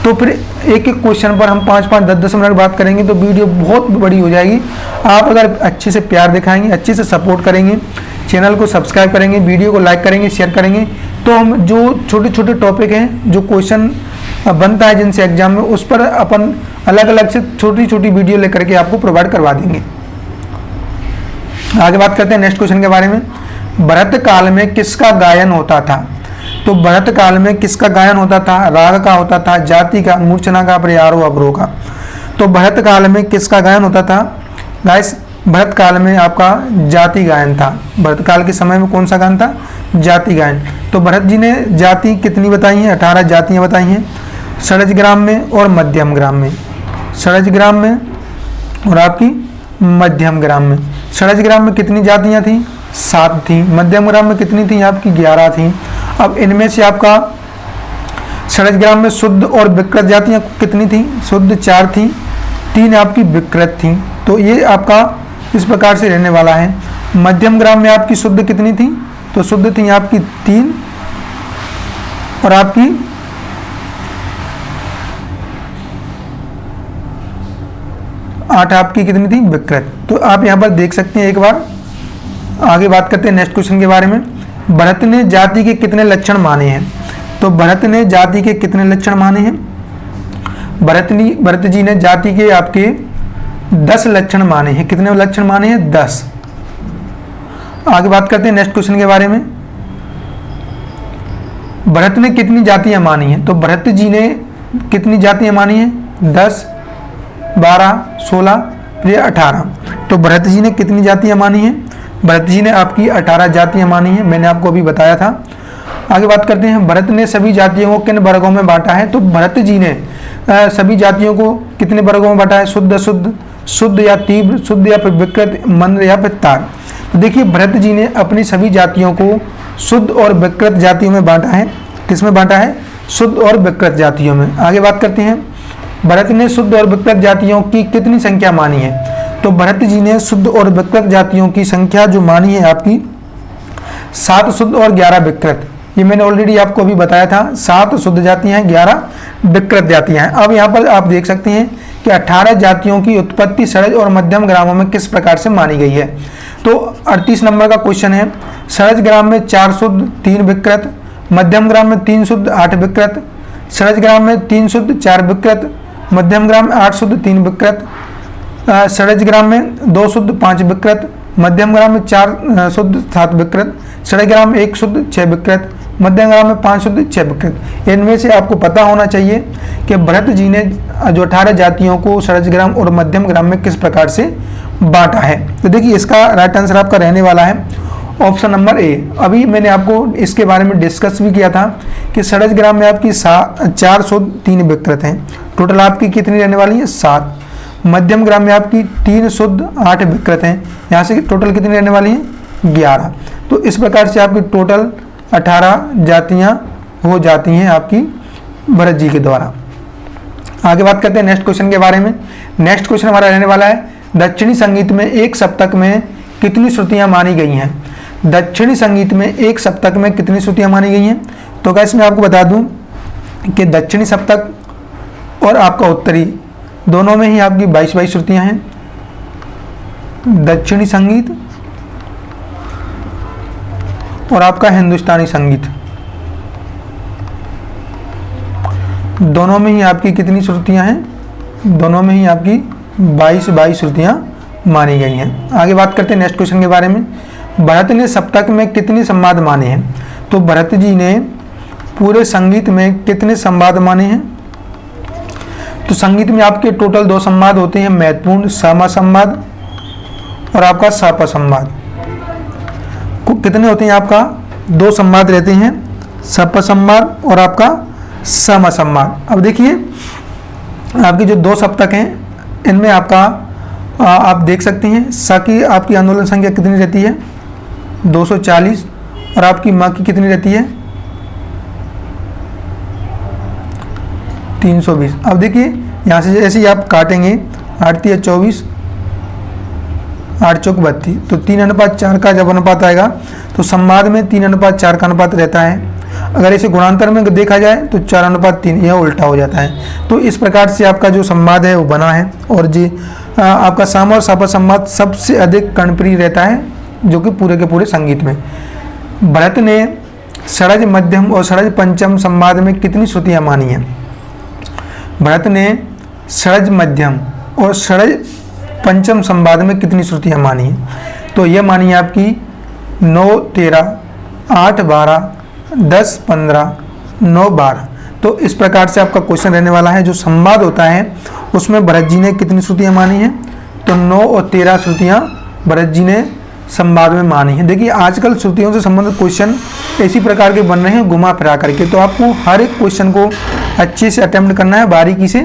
तो फिर एक एक क्वेश्चन पर हम 5-5, 10-10 मिनट बात करेंगे तो वीडियो बहुत बड़ी हो जाएगी। आप अगर अच्छे से प्यार दिखाएंगे, अच्छे से सपोर्ट करेंगे, चैनल को सब्सक्राइब करेंगे, वीडियो को लाइक करेंगे, शेयर करेंगे, तो हम जो छोटे छोटे टॉपिक हैं, जो क्वेश्चन बनता है जिनसे एग्जाम में, उस पर अपन अलग अलग से छोटी छोटी वीडियो लेकर के आपको प्रोवाइड करवा देंगे। आगे बात करते हैं नेक्स्ट क्वेश्चन के बारे में। भरत काल में किसका गायन होता था? तो भरत काल में किसका गायन होता था? राग का होता था, जाति का, मूर्छना का, आरोह अवरोह का। तो भरत काल में किसका गायन होता था? गाइस, भरत काल में आपका जाति गायन था। भरत काल के समय में कौन सा गायन था? जाति गायन। तो भरत जी ने जाति कितनी बताई हैं? 18 जातियां बताई हैं, षडज ग्राम में और मध्यम ग्राम में। षडज ग्राम में और आपकी मध्यम ग्राम में। षडज ग्राम में कितनी जातियां थी? 7 थी। मध्यम ग्राम में कितनी थी? आपकी 11 थी। अब इनमें से आपका षडज ग्राम में शुद्ध और विकृत जातियां कितनी थी? शुद्ध 4 थी, 3 आपकी विकृत थी। तो ये आपका इस प्रकार से रहने वाला है। मध्यम ग्राम में आपकी शुद्ध कितनी थी? तो शुद्ध थी आपकी 3 और आपकी 8 आपकी कितनी थी? विकृत। तो आप यहाँ पर देख सकते हैं। एक बार आगे बात करते हैं नेक्स्ट क्वेश्चन के बारे में। भरत ने जाति के कितने लक्षण माने हैं? तो भरत ने जाति के कितने लक्षण माने हैं? भरत जी ने जाति के आपके 10 लक्षण माने हैं। कितने लक्षण माने हैं? 10। आगे बात करते हैं नेक्स्ट क्वेश्चन के बारे में। भरत ने कितनी जातियां मानी हैं? तो भरत जी ने कितनी जातियां मानी हैं? 10, 12, 16, फिर 18। तो भरत जी ने कितनी जातियां मानी हैं? भरत जी ने आपकी 18 जातियां मानी हैं, मैंने आपको अभी बताया था। आगे बात करते हैं, भरत ने सभी जातियों को किन वर्गों में बांटा है? तो भरत जी ने सभी जातियों को कितने वर्गों में बांटा है? शुद्ध अशुद्ध, शुद्ध या तीव्र, शुद्ध या फिर विकृत, मंद या फिर तार। तो देखिए, भरत जी ने अपनी सभी जातियों को शुद्ध और विकृत जातियों में बांटा है। किस में बांटा है? शुद्ध और विकृत जातियों में। आगे बात करते हैं, भरत ने शुद्ध और विकृत जातियों की कितनी संख्या मानी है? तो भरत जी ने शुद्ध और विकृत जातियों की संख्या जो मानी है आपकी 7 शुद्ध और 11 विकृत। ये मैंने ऑलरेडी आपको अभी बताया था। 7 शुद्ध जातियां हैं, 11 विकृत जातियां हैं। अब यहाँ पर आप देख सकते हैं कि 18 जातियों की उत्पत्ति षडज और मध्यम ग्रामों में किस प्रकार से मानी गई है। तो 38 नंबर का क्वेश्चन है। षडज ग्राम में 4 शुद्ध, 3 विकृत, मध्यम ग्राम में 3 शुद्ध, 8 विकृत, षडज ग्राम में 3 शुद्ध, 4 विकृत, मध्यम ग्राम में 8 शुद्ध, 3 विकृत, षडज ग्राम में 2 शुद्ध, 5 विकृत, मध्यम ग्राम में 4 शुद्ध, 7 विकृत, षडज ग्राम में 1 शुद्ध, 6 विकृत, मध्यम ग्राम में 5 शुद्ध, 6 विकृत। इनमें से आपको पता होना चाहिए कि भरत जी ने जो 18 जातियों को षडज ग्राम और मध्यम ग्राम में किस प्रकार से बांटा है। तो देखिए, इसका राइट आंसर आपका रहने वाला है ऑप्शन नंबर ए। अभी मैंने आपको इसके बारे में डिस्कस भी किया था कि षडज ग्राम में आपकी 4 शुद्ध, 3 विकृत हैं। टोटल आपकी कितनी रहने वाली है? 7। मध्यम ग्राम में आपकी 3 शुद्ध, 8 विकृत हैं। यहाँ से टोटल कितनी रहने वाली हैं? 11। तो इस प्रकार से आपकी टोटल 18 जातियाँ हो जाती हैं आपकी भरत जी के द्वारा। आगे बात करते हैं नेक्स्ट क्वेश्चन के बारे में। नेक्स्ट क्वेश्चन हमारा रहने वाला है, दक्षिणी संगीत में एक सप्तक में कितनी श्रुतियाँ मानी गई हैं? दक्षिणी संगीत में एक सप्तक में कितनी श्रुतियाँ मानी गई हैं? तो गाइस, मैं आपको बता दूं कि दक्षिणी सप्तक और आपका उत्तरी दोनों में ही आपकी 22 श्रुतियाँ हैं। दक्षिणी संगीत और आपका हिंदुस्तानी संगीत, दोनों में ही आपकी कितनी श्रुतियाँ हैं? दोनों में ही आपकी 22 श्रुतियाँ मानी गई हैं। आगे बात करते हैं नेक्स्ट क्वेश्चन के बारे में। भरत ने सप्तक में कितने संवाद माने हैं? तो भरत जी ने पूरे संगीत में कितने संवाद माने हैं? तो संगीत में आपके टोटल 2 संवाद होते हैं महत्वपूर्ण, सम संवाद और आपका सप संवाद। कितने होते हैं? आपका दो संवाद रहते हैं, सपसंवाद और आपका समसंवाद। अब देखिए आपके जो दो सप्तक हैं इनमें आपका आप देख सकते हैं स की आपकी आंदोलन संख्या कितनी रहती है 240 और आपकी म की कितनी रहती है 320। अब देखिए यहाँ से जैसे ही आप काटेंगे 8 या 24 8 चौक 32, तो 3:4 का जब अनुपात आएगा तो संवाद में 3:4 का अनुपात रहता है। अगर इसे गुणांतर में देखा जाए तो 4:3, यह उल्टा हो जाता है। तो इस प्रकार से आपका जो संवाद है वो बना है। और जी आपका सम और सप संवाद सबसे अधिक कर्णप्रिय रहता है जो कि पूरे के पूरे संगीत में। भरत ने षडज मध्यम और षडज पंचम संवाद में कितनी श्रुतियाँ मानी हैं? भरत ने षडज मध्यम और षडज पंचम संवाद में कितनी श्रुतियाँ मानी हैं? तो यह मानी है आपकी 9, 13, 8, 12, 10, 15, 9, 12। तो इस प्रकार से आपका क्वेश्चन रहने वाला है। जो संवाद होता है उसमें भरत जी ने कितनी श्रुतियाँ मानी हैं? तो 9 और 13 श्रुतियाँ भरत जी ने संवाद में मानी है। देखिए आजकल श्रुतियों से संबंधित क्वेश्चन इसी प्रकार के बन रहे हैं घुमा फिरा करके, तो आपको हर एक क्वेश्चन को अच्छे से अटेम्प्ट करना है, बारीकी से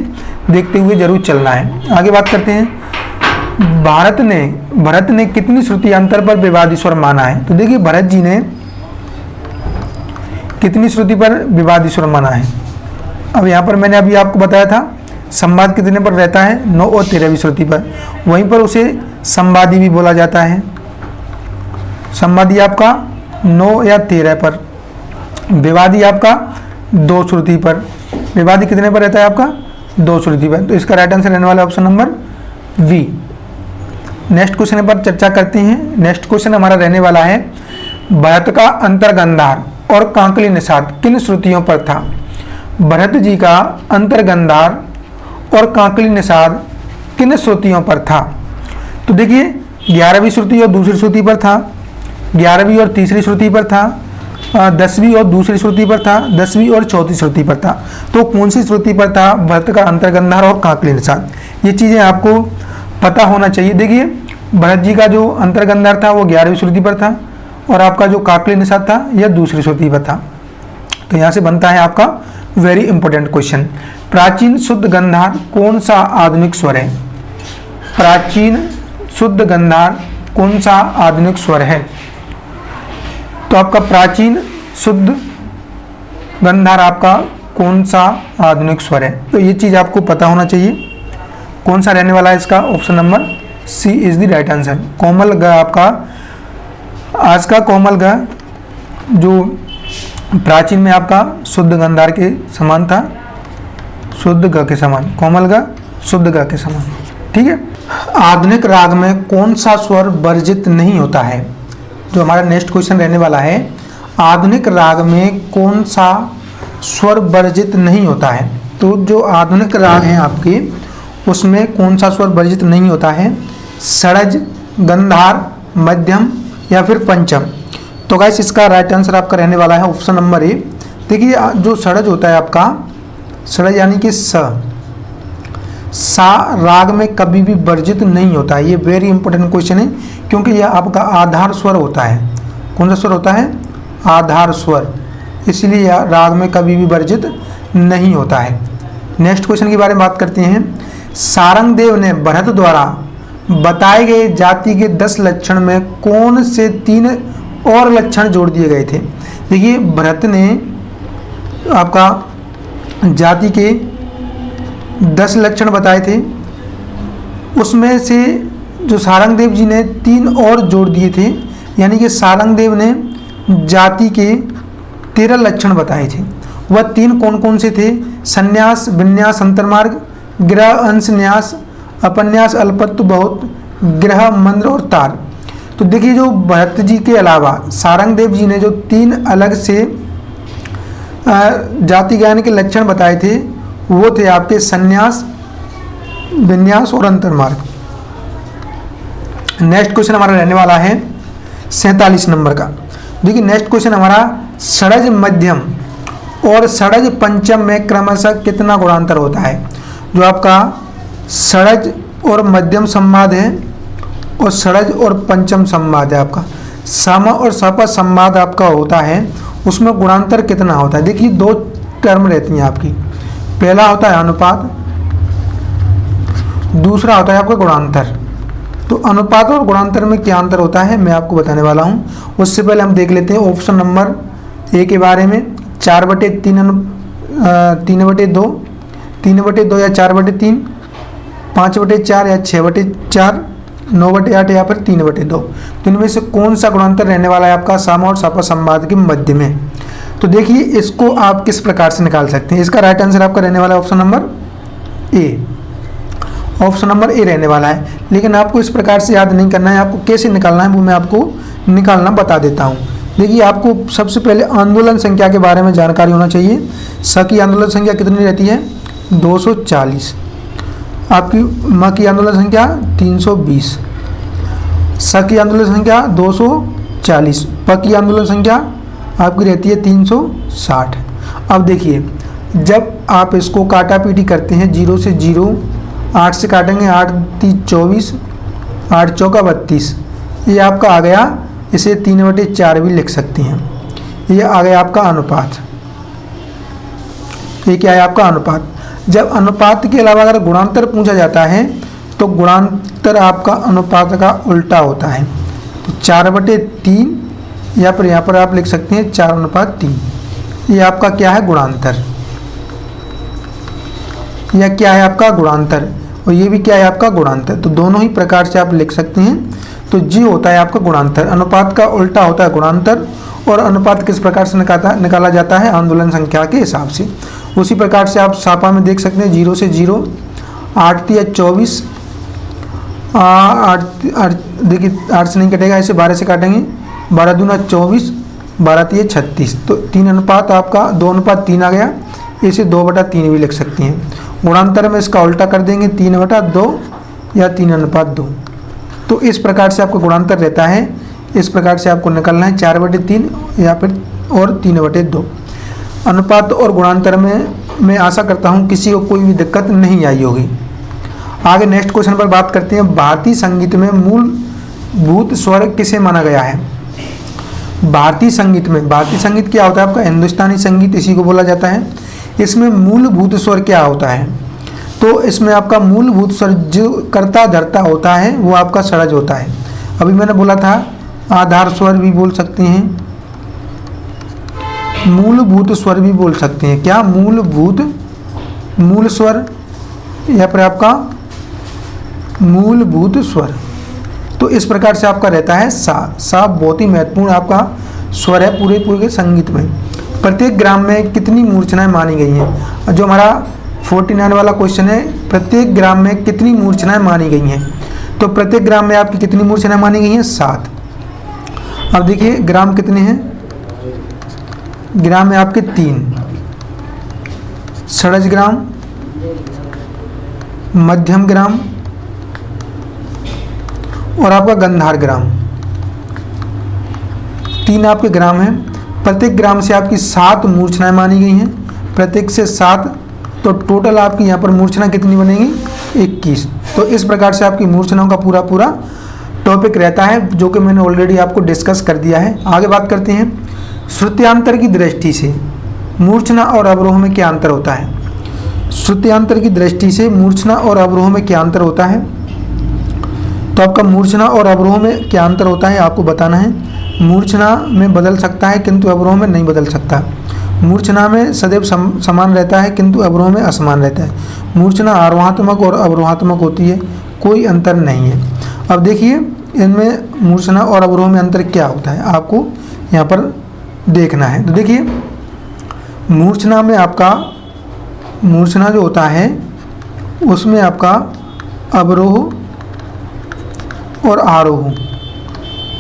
देखते हुए जरूर चलना है। आगे बात करते हैं भरत ने कितनी श्रुति अंतर पर विवादीश्वर माना है? तो देखिए भरत जी ने कितनी श्रुति पर विवादीश्वर माना है? अब यहाँ पर मैंने अभी आपको बताया था संवाद कितने पर रहता है 9 और 13वीं श्रुति पर, वहीं पर उसे संवादी भी बोला जाता है। संवादी आपका 9 या 13 पर, विवादी आपका 2 श्रुति पर। विवादी कितने पर रहता है आपका 2 श्रुति पर। तो इसका राइट आंसर रहने वाला option number B. Next question पर चर्चा करते हैं। नेक्स्ट क्वेश्चन हमारा रहने वाला है भरत का अंतर्गंधार और कांकली निषाद किन श्रुतियों पर था? भरत जी का अंतर्गंधार और कांकली निषाद किन श्रुतियों पर था? तो देखिए 11वीं श्रुति और दूसरी श्रुति पर था, 11वीं और तीसरी श्रुति पर था, 10वीं और दूसरी श्रुति पर था, 10वीं और चौथी श्रुति पर था। तो कौन सी श्रुति पर था भरत का अंतर्गंधार और कांकली निषाद? ये चीज़ें आपको पता होना चाहिए। देखिए भरत जी का जो अंतर्गंधार था वो 11वीं श्रुति पर था और आपका जो काकली निषाद था यह दूसरी श्रुति पर था। तो यहाँ से बनता है आपका वेरी इंपॉर्टेंट क्वेश्चन, प्राचीन शुद्ध गंधार कौन सा आधुनिक स्वर है? प्राचीन शुद्ध गंधार कौन सा आधुनिक स्वर है? तो आपका प्राचीन शुद्ध गंधार आपका कौन सा आधुनिक स्वर है? तो ये चीज़ आपको पता होना चाहिए। कौन सा रहने वाला है इसका? Option number C is the right answer. Komal ग आपका आज का कोमल ग जो प्राचीन में आपका शुद्ध गंधार के समान था, शुद्ध ग के समान, कोमल ग शुद्ध ग के समान। ठीक है। आधुनिक राग में कौन सा स्वर वर्जित नहीं होता है? जो हमारा नेक्स्ट क्वेश्चन रहने वाला है, आधुनिक राग में कौन सा स्वर वर्जित नहीं होता है? तो जो आधुनिक राग हैं आपके उसमें कौन सा स्वर वर्जित नहीं होता है? षडज, गंधार, मध्यम या फिर पंचम। तो गाइस इसका राइट आंसर आपका रहने वाला है ऑप्शन नंबर ए। देखिए जो षडज होता है आपका, षडज यानी कि सा राग में कभी भी वर्जित नहीं होता है। ये वेरी इंपॉर्टेंट क्वेश्चन है क्योंकि यह आपका आधार स्वर होता है। कौन सा स्वर होता है? आधार स्वर, इसलिए यह राग में कभी भी वर्जित नहीं होता है। नेक्स्ट क्वेश्चन के बारे में बात करते हैं। सारंगदेव ने भरत द्वारा बताए गए जाति के 10 लक्षण में कौन से 3 और लक्षण जोड़ दिए गए थे? देखिए भरत ने आपका जाति के 10 लक्षण बताए थे, उसमें से जो सारंगदेव जी ने 3 और जोड़ दिए थे, यानी कि सारंगदेव ने जाति के 13 लक्षण बताए थे। वह 3 कौन कौन से थे? संन्यास, विन्यास, अंतर्मार्ग, ग्रह, अंश, न्यास, अपन्यास, अल्पत्व, बहुत, ग्रह, मंद्र और तार। तो देखिए जो भरत जी के अलावा सारंगदेव जी ने जो 3 अलग से जाति ज्ञान के लक्षण बताए थे वो थे आपके संन्यास, विन्यास और अंतर्मार्ग। नेक्स्ट क्वेश्चन हमारा रहने वाला है 47 नंबर का। देखिए नेक्स्ट क्वेश्चन हमारा षडज मध्यम और षडज पंचम में क्रमशः कितना गुणांतर होता है? जो आपका षडज और मध्यम संवाद है और षडज और पंचम संवाद है आपका। सामा और सापा संवाद आपका होता है, उसमें गुणांतर कितना होता है? देखिए 2 टर्म रहती हैं आपकी, पहला होता है अनुपात, दूसरा होता है आपका गुणांतर। तो अनुपात और गुणांतर में क्या अंतर होता है मैं आपको बताने वाला हूँ। उससे पहले हम देख लेते हैं ऑप्शन नंबर ए के बारे में। 4/3, 3/2, 3/2 या 4/3, 5/4 या 6/4, 9/8 या फिर 3/2। तो इनमें से कौन सा गुणांतर रहने वाला है आपका सामा और सापा संवाद के मध्य में? तो देखिए इसको आप किस प्रकार से निकाल सकते हैं। इसका राइट आंसर आपका रहने वाला है option number A, option number A रहने वाला है। लेकिन आपको इस प्रकार से याद नहीं करना है, आपको कैसे निकालना है वो मैं आपको निकालना बता देता हूँ। देखिए आपको सबसे पहले आंदोलन संख्या के बारे में जानकारी होना चाहिए। स की आंदोलन संख्या कितनी रहती है? 240। आपकी म की आंदोलन संख्या 320, स की आंदोलन संख्या 240, प की आंदोलन संख्या आपकी रहती है 360। अब देखिए जब आप इसको काटा पीटी करते हैं 0 से 0, 8 से काटेंगे 8 3 24, 8 चौका 32, ये आपका आ गया। इसे 3/4 भी लिख सकते हैं। ये आ गया आपका अनुपात। ये क्या है आपका अनुपात। जब अनुपात के अलावा अगर गुणांतर पूछा जाता है तो गुणांतर आपका अनुपात का उल्टा होता है। तो 4/3 या फिर यहाँ पर आप लिख सकते हैं 4:3। ये आपका क्या है? गुणांतर। यह क्या है आपका? गुणांतर। और ये भी क्या है आपका? गुणांतर। तो दोनों ही प्रकार से आप लिख सकते हैं। तो जी होता है आपका गुणांतर। अनुपात का उल्टा होता है गुणांतर। और अनुपात किस प्रकार से निकाला जाता है? आंदोलन संख्या के हिसाब से। उसी प्रकार से आप सापा में देख सकते हैं 0 से 0, 8 3 24, 8 देखिए 8 से नहीं कटेगा, ऐसे 12 से काटेंगे, 12 दूना 24, 12 3 36। तो 3 अनुपात आपका 2:3 आ गया। इसे 2/3 भी लिख सकते हैं। गुणांतर में इसका उल्टा कर देंगे 3/2 या 3:2। तो इस प्रकार से आपका गुणांतर रहता है। इस प्रकार से आपको निकलना है 4/3 या फिर और 3/2। अनुपात और गुणांतर में मैं आशा करता हूँ किसी को कोई भी दिक्कत नहीं आई होगी। आगे नेक्स्ट क्वेश्चन पर बात करते हैं। भारतीय संगीत में मूलभूत स्वर किसे माना गया है? भारतीय संगीत में, भारतीय संगीत क्या होता है आपका? हिंदुस्तानी संगीत इसी को बोला जाता है। इसमें मूलभूत स्वर क्या होता है? तो इसमें आपका मूलभूत स्वर जो कर्ता धर्ता होता है वो आपका षड्ज होता है। अभी मैंने बोला था आधार स्वर भी बोल सकते हैं, मूलभूत स्वर भी बोल सकते हैं। क्या? मूल स्वर या फिर आपका मूलभूत स्वर। तो इस प्रकार से आपका रहता है सा बहुत ही महत्वपूर्ण आपका स्वर है पूरे संगीत में। प्रत्येक ग्राम में कितनी मूर्छनाएं मानी गई हैं? जो हमारा 49 वाला क्वेश्चन है, प्रत्येक ग्राम में कितनी मूर्छनाएं मानी गई हैं? तो प्रत्येक ग्राम में आपकी कितनी मूर्छनाएं मानी गई हैं? 7। अब देखिए ग्राम कितने हैं? ग्राम में आपके 3, षड्ज ग्राम, मध्यम ग्राम और आपका गंधार ग्राम। 3 आपके ग्राम हैं। प्रत्येक ग्राम से आपकी 7 मूर्छनाएं मानी गई हैं, प्रत्येक से 7। तो टोटल आपकी यहाँ पर मूर्छना कितनी बनेगी? 21। तो इस प्रकार से आपकी मूर्छनाओं का पूरा टॉपिक रहता है, जो कि मैंने ऑलरेडी आपको डिस्कस कर दिया है। आगे बात करते हैं। श्रुत्यांतर की दृष्टि से मूर्छना और अवरोह में क्या अंतर होता है? श्रुत्यांतर की दृष्टि से मूर्छना और अवरोह में क्या अंतर होता है? तो आपका मूर्छना और अवरोह में क्या अंतर होता है आपको बताना है। मूर्छना में बदल सकता है किंतु अवरोह में नहीं बदल सकता। मूर्छना में सदैव समान रहता है किंतु अवरोह में असमान रहता है। मूर्छना आरोहात्मक और अवरोहात्मक होती है, कोई अंतर नहीं है। अब देखिए इनमें मूर्छना और अवरोह में अंतर क्या होता है आपको यहाँ पर देखना है। तो देखिए मूर्छना में आपका मूर्छना जो होता है उसमें आपका अवरोह और आरोह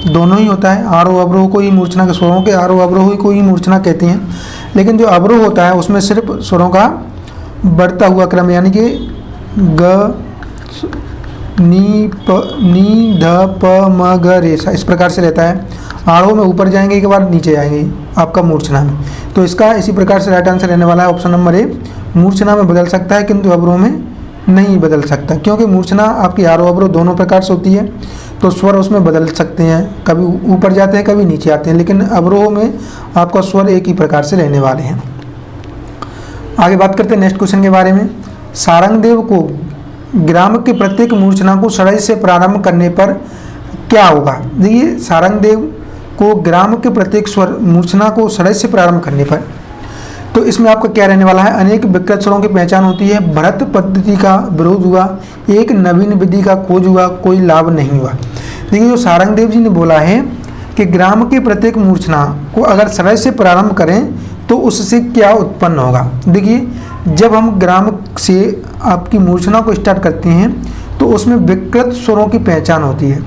दोनों ही होता है। आरोह अवरोह को ही मूर्छना के स्वरों के आरोह अवरोह को ही मूर्छना कहते हैं। लेकिन जो अवरोह होता है उसमें सिर्फ स्वरों का बढ़ता हुआ क्रम, यानी कि ग नी ध प म ग रे सा इस प्रकार से रहता है। आरोह में ऊपर जाएंगे के बाद नीचे आएंगे आपका मूर्छना में। तो इसका इसी प्रकार से राइट आंसर रहने वाला है ऑप्शन नंबर ए। मूर्छना में बदल सकता है किंतु अवरोह में नहीं बदल सकता, क्योंकि मूर्छना आपकी आरोह अवरोह दोनों प्रकार से होती है। तो स्वर उसमें बदल सकते हैं, कभी ऊपर जाते हैं कभी नीचे आते हैं, लेकिन अवरोह में आपका स्वर एक ही प्रकार से रहने वाले हैं। आगे बात करते हैं नेक्स्ट क्वेश्चन के बारे में। सारंगदेव को ग्राम के प्रत्येक मूर्छना को षडज से प्रारंभ करने पर क्या होगा। देखिए सारंगदेव को ग्राम के प्रत्येक स्वर मूर्छना को षडज से प्रारंभ करने पर, तो इसमें आपका क्या रहने वाला है, अनेक विकृत स्वरों की पहचान होती है, भरत पद्धति का विरोध हुआ, एक नवीन विधि का खोज हुआ, कोई लाभ नहीं हुआ। देखिए जो सारंगदेव जी ने बोला है कि ग्राम के प्रत्येक मूर्छना को अगर षडज से प्रारंभ करें तो उससे क्या उत्पन्न होगा। देखिए जब हम ग्राम से आपकी मूर्छना को स्टार्ट करते हैं तो उसमें विकृत स्वरों की पहचान होती है,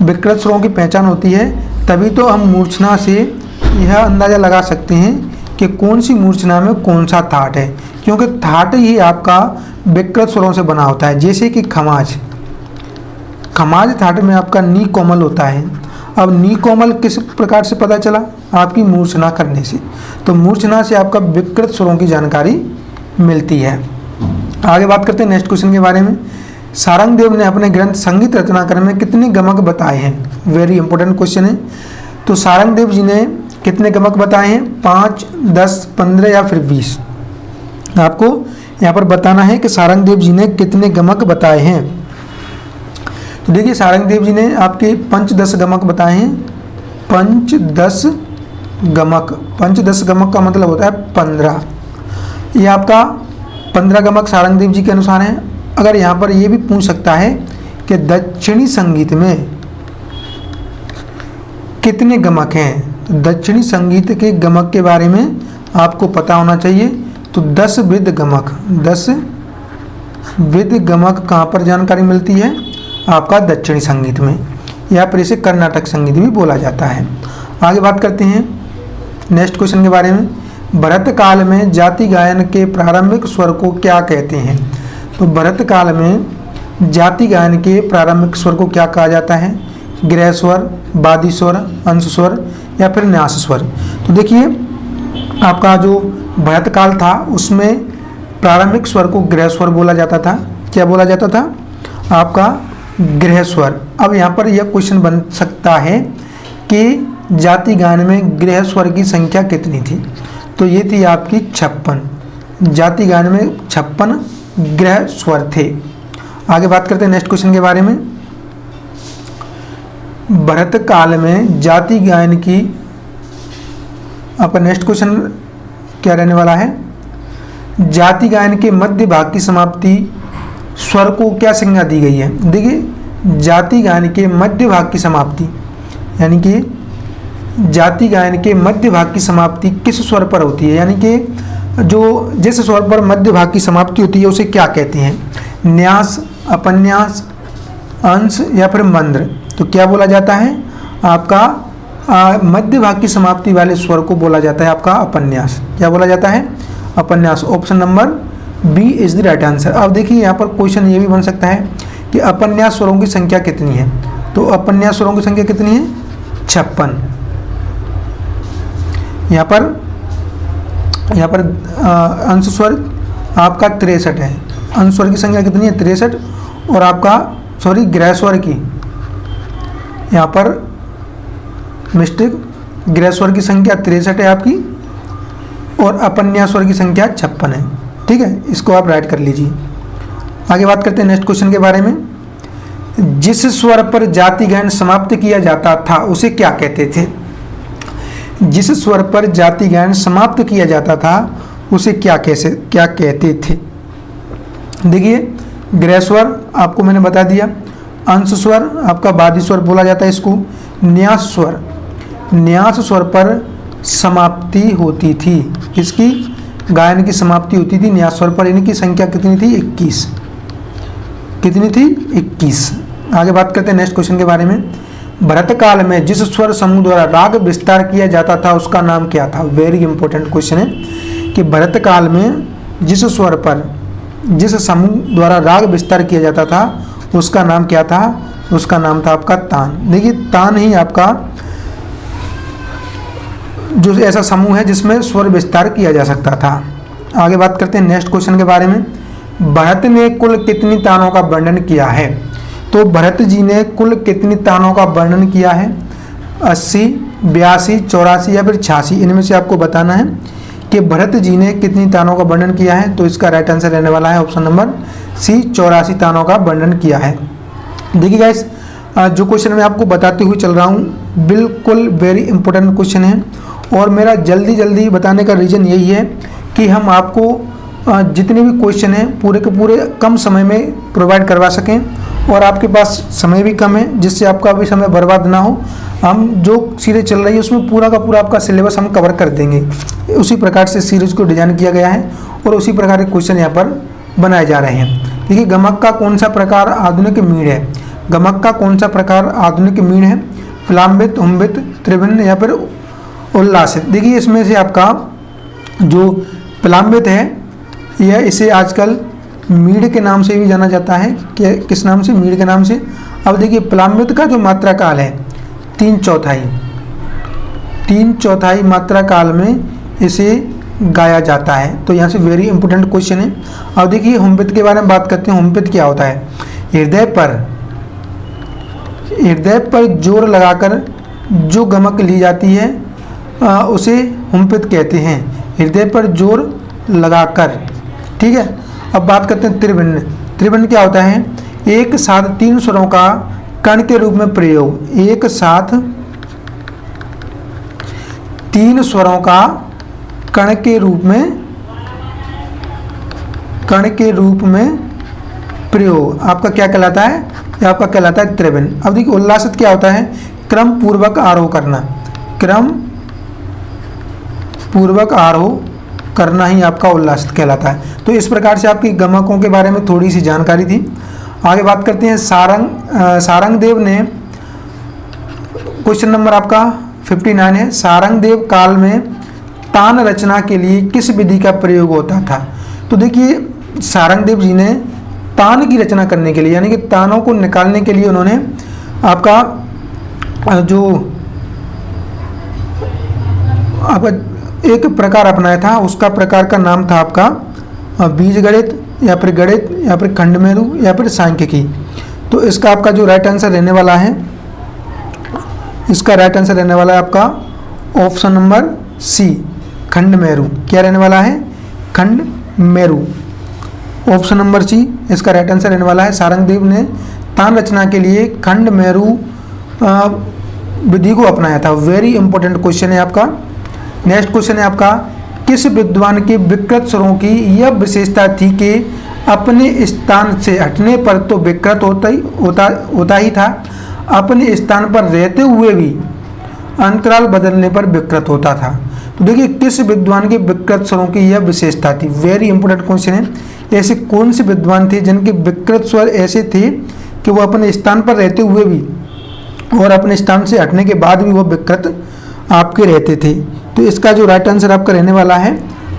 विकृत स्वरों की पहचान होती है, तभी तो हम मूर्छना से यह अंदाज़ा लगा सकते हैं कि कौन सी मूर्छना में कौन सा थाट है, क्योंकि थाट ही आपका विकृत स्वरों से बना होता है। जैसे कि खमाज, खमाज थाट में आपका नी कोमल होता है। अब नी कोमल किस प्रकार से पता चला, आपकी मूर्छना करने से, तो मूर्छना से आपका विकृत स्वरों की जानकारी मिलती है। आगे बात करते हैं नेक्स्ट क्वेश्चन के बारे में। सारंगदेव ने अपने ग्रंथ संगीत रत्नाकर में कितने गमक बताए हैं। वेरी इंपॉर्टेंट क्वेश्चन है। तो सारंगदेव जी ने कितने गमक बताए हैं, 5, 10, 15 या फिर 20। आपको यहाँ पर बताना है कि सारंगदेव जी ने कितने गमक बताए हैं। तो देखिए सारंगदेव जी ने आपके 5-10 गमक बताए हैं। 5-10 गमक, 5-10 गमक का मतलब होता है 15। ये आपका 15 गमक सारंगदेव जी के अनुसार हैं। अगर यहाँ पर ये भी पूछ सकता है कि दक्षिणी संगीत में कितने गमक हैं, तो दक्षिणी संगीत के गमक के बारे में आपको पता होना चाहिए। तो 10 विध गमक, 10 विध गमक कहाँ पर जानकारी मिलती है, आपका दक्षिणी संगीत में, या फिर इसे कर्नाटक संगीत भी बोला जाता है। आगे बात करते हैं नेक्स्ट क्वेश्चन के बारे में। भरत काल में जाति गायन के प्रारंभिक स्वर को क्या कहते हैं। तो भरत काल में जाति गायन के प्रारंभिक स्वर को क्या कहा जाता है, गृह स्वर, वादी स्वर, अंश स्वर या फिर न्यास स्वर। तो देखिए आपका जो भरत काल था उसमें प्रारंभिक स्वर को गृह स्वर बोला जाता था। क्या बोला जाता था, आपका गृह स्वर। अब यहाँ पर यह क्वेश्चन बन सकता है कि जाति गायन में गृह स्वर की संख्या कितनी थी। तो ये थी आपकी 56। जाति गायन में 56 गृह स्वर थे। आगे बात करते हैं नेक्स्ट क्वेश्चन के बारे में। भरत काल में जाति गायन की, आपका नेक्स्ट क्वेश्चन क्या रहने वाला है, जाति गायन के मध्य भाग की समाप्ति स्वर को क्या संज्ञा दी गई है। देखिए जाति गायन के मध्य भाग की समाप्ति, यानी कि जाति गायन के मध्य भाग की समाप्ति किस स्वर पर होती है, यानी कि जो जिस स्वर पर मध्य भाग की समाप्ति होती है उसे क्या कहते हैं, न्यास, अपन्यास, अंश या फिर मंद्र। तो क्या बोला जाता है, आपका मध्य भाग की समाप्ति वाले स्वर को बोला जाता है आपका अपन्यास। क्या बोला जाता है, अपन्यास। Option number B is the right answer. अब देखिए यहाँ पर क्वेश्चन ये भी बन सकता है कि अपन्यास स्वरों की संख्या कितनी है। तो अपन्यास स्वरों की संख्या कितनी है, 56। यहाँ पर अंश स्वर आपका 63 है। अंश स्वर की संख्या कितनी है, 63। और आपका गृह स्वर की, यहाँ पर मिस्टेक, गृह स्वर की संख्या 63 है आपकी और अपन्यास स्वर की संख्या 56 है। ठीक है, इसको आप राइट कर लीजिए। आगे बात करते हैं नेक्स्ट क्वेश्चन के बारे में। जिस स्वर पर जाति गायन समाप्त किया जाता था उसे क्या कहते थे। जिस स्वर पर जाति गायन समाप्त किया जाता था उसे क्या कहते थे। देखिए गृह स्वर आपको मैंने बता दिया, अंश स्वर आपका वादी स्वर बोला जाता है इसको, न्यास स्वर, न्यास स्वर पर समाप्ति होती थी, इसकी गायन की समाप्ति होती थी न्यास स्वर पर। इनकी संख्या कितनी थी, 21। कितनी थी, 21। आगे बात करते हैं नेक्स्ट क्वेश्चन के बारे में। भरत काल में जिस स्वर समूह द्वारा राग विस्तार किया जाता था उसका नाम क्या था। वेरी इंपॉर्टेंट क्वेश्चन है कि भरत काल में जिस स्वर पर जिस समूह द्वारा राग विस्तार किया जाता था उसका नाम क्या था, उसका नाम था आपका तान। देखिए तान ही आपका जो ऐसा समूह है जिसमें स्वर विस्तार किया जा सकता था। आगे बात करते हैं नेक्स्ट क्वेश्चन के बारे में। भरत ने कुल कितनी तानों का वर्णन किया है। तो भरत जी ने कुल कितनी तानों का वर्णन किया है? 80, 82, 84 या फिर 86, इनमें से आपको बताना है कि भरत जी ने कितनी तानों का वर्णन किया है। तो इसका राइट आंसर रहने वाला है ऑप्शन नंबर सी, 84 तानों का वर्णन किया है। देखिए गाइस, जो क्वेश्चन मैं आपको बताते हुए चल रहा हूँ बिल्कुल वेरी इंपॉर्टेंट क्वेश्चन है, और मेरा जल्दी बताने का रीज़न यही है कि हम आपको जितने भी क्वेश्चन हैं पूरे के पूरे कम समय में प्रोवाइड करवा सकें, और आपके पास समय भी कम है जिससे आपका भी समय बर्बाद ना हो। हम जो सीरीज चल रही है उसमें पूरा का पूरा आपका सिलेबस हम कवर कर देंगे। उसी प्रकार से सीरीज को डिजाइन किया गया है और उसी प्रकार के क्वेश्चन यहाँ पर बनाए जा रहे हैं। देखिए, गमक का कौन सा प्रकार आधुनिक मीण है? गमक का कौन सा प्रकार आधुनिक मीण है? प्लाम्बित, हुम्बित, त्रिभिन्न या फिर उल्लासित। देखिए, इसमें से आपका जो प्लाम्बित है यह इसे आजकल मीण के नाम से भी जाना जाता है। किस नाम से? मीण के नाम से। अब देखिए, प्लाम्बित का जो मात्रा काल है 3/4 मात्रा काल में इसे गाया जाता है। तो यहाँ से वेरी इंपॉर्टेंट क्वेश्चन है। अब देखिए, हुम्बित के बारे में बात करते हैं। हुम्बित क्या होता है? हृदय पर जोर लगाकर जो गमक ली जाती है उसे हुम्बित कहते हैं। हृदय पर जोर लगाकर, ठीक है। अब बात करते हैं त्रिभिन्न। त्रिभिन्न क्या होता है? एक साथ 3 स्वरों का कण के रूप में प्रयोग। एक साथ 3 स्वरों का कण के रूप में प्रयोग आपका क्या कहलाता है? यह आपका कहलाता है त्रिभिन्न। अब देखिए, उल्लासित क्या होता है? क्रम पूर्वक आरोह करना। क्रम पूर्वक आरोह करना ही आपका उल्लासित कहलाता है। तो इस प्रकार से आपकी गमकों के बारे में थोड़ी सी जानकारी थी। आगे बात करते हैं सारंगदेव ने, क्वेश्चन नंबर आपका 59 है। सारंगदेव काल में तान रचना के लिए किस विधि का प्रयोग होता था? तो देखिए, सारंगदेव जी ने तान की रचना करने के लिए, यानी कि तानों को निकालने के लिए उन्होंने आपका एक प्रकार अपनाया था। उसका प्रकार का नाम था आपका बीज गणित या फिर गणित या फिर खंडमेरु या फिर सांख्यिकी। तो इसका आपका जो राइट आंसर रहने वाला है, इसका राइट आंसर रहने वाला है आपका ऑप्शन नंबर सी, खंडमेरु। क्या रहने वाला है? खंडमेरु। ऑप्शन नंबर सी इसका राइट आंसर रहने वाला है। सारंगदेव ने तान रचना के लिए खंडमेरु विधि को अपनाया था। वेरी इंपॉर्टेंट क्वेश्चन है आपका। नेक्स्ट क्वेश्चन है आपका, किस विद्वान के विकृत स्वरों की यह विशेषता थी कि अपने स्थान से हटने पर तो विकृत होता ही था, अपने स्थान पर रहते हुए भी अंतराल बदलने पर विकृत होता था। तो देखिए, किस विद्वान के विकृत स्वरों की यह विशेषता थी? वेरी इंपॉर्टेंट क्वेश्चन है। ऐसे कौन से विद्वान थे जिनके विकृत स्वर ऐसे थे कि वो अपने स्थान पर रहते हुए भी और अपने स्थान से हटने के बाद भी वो विकृत आपके रहते थे? तो इसका जो राइट आंसर आपका रहने वाला है,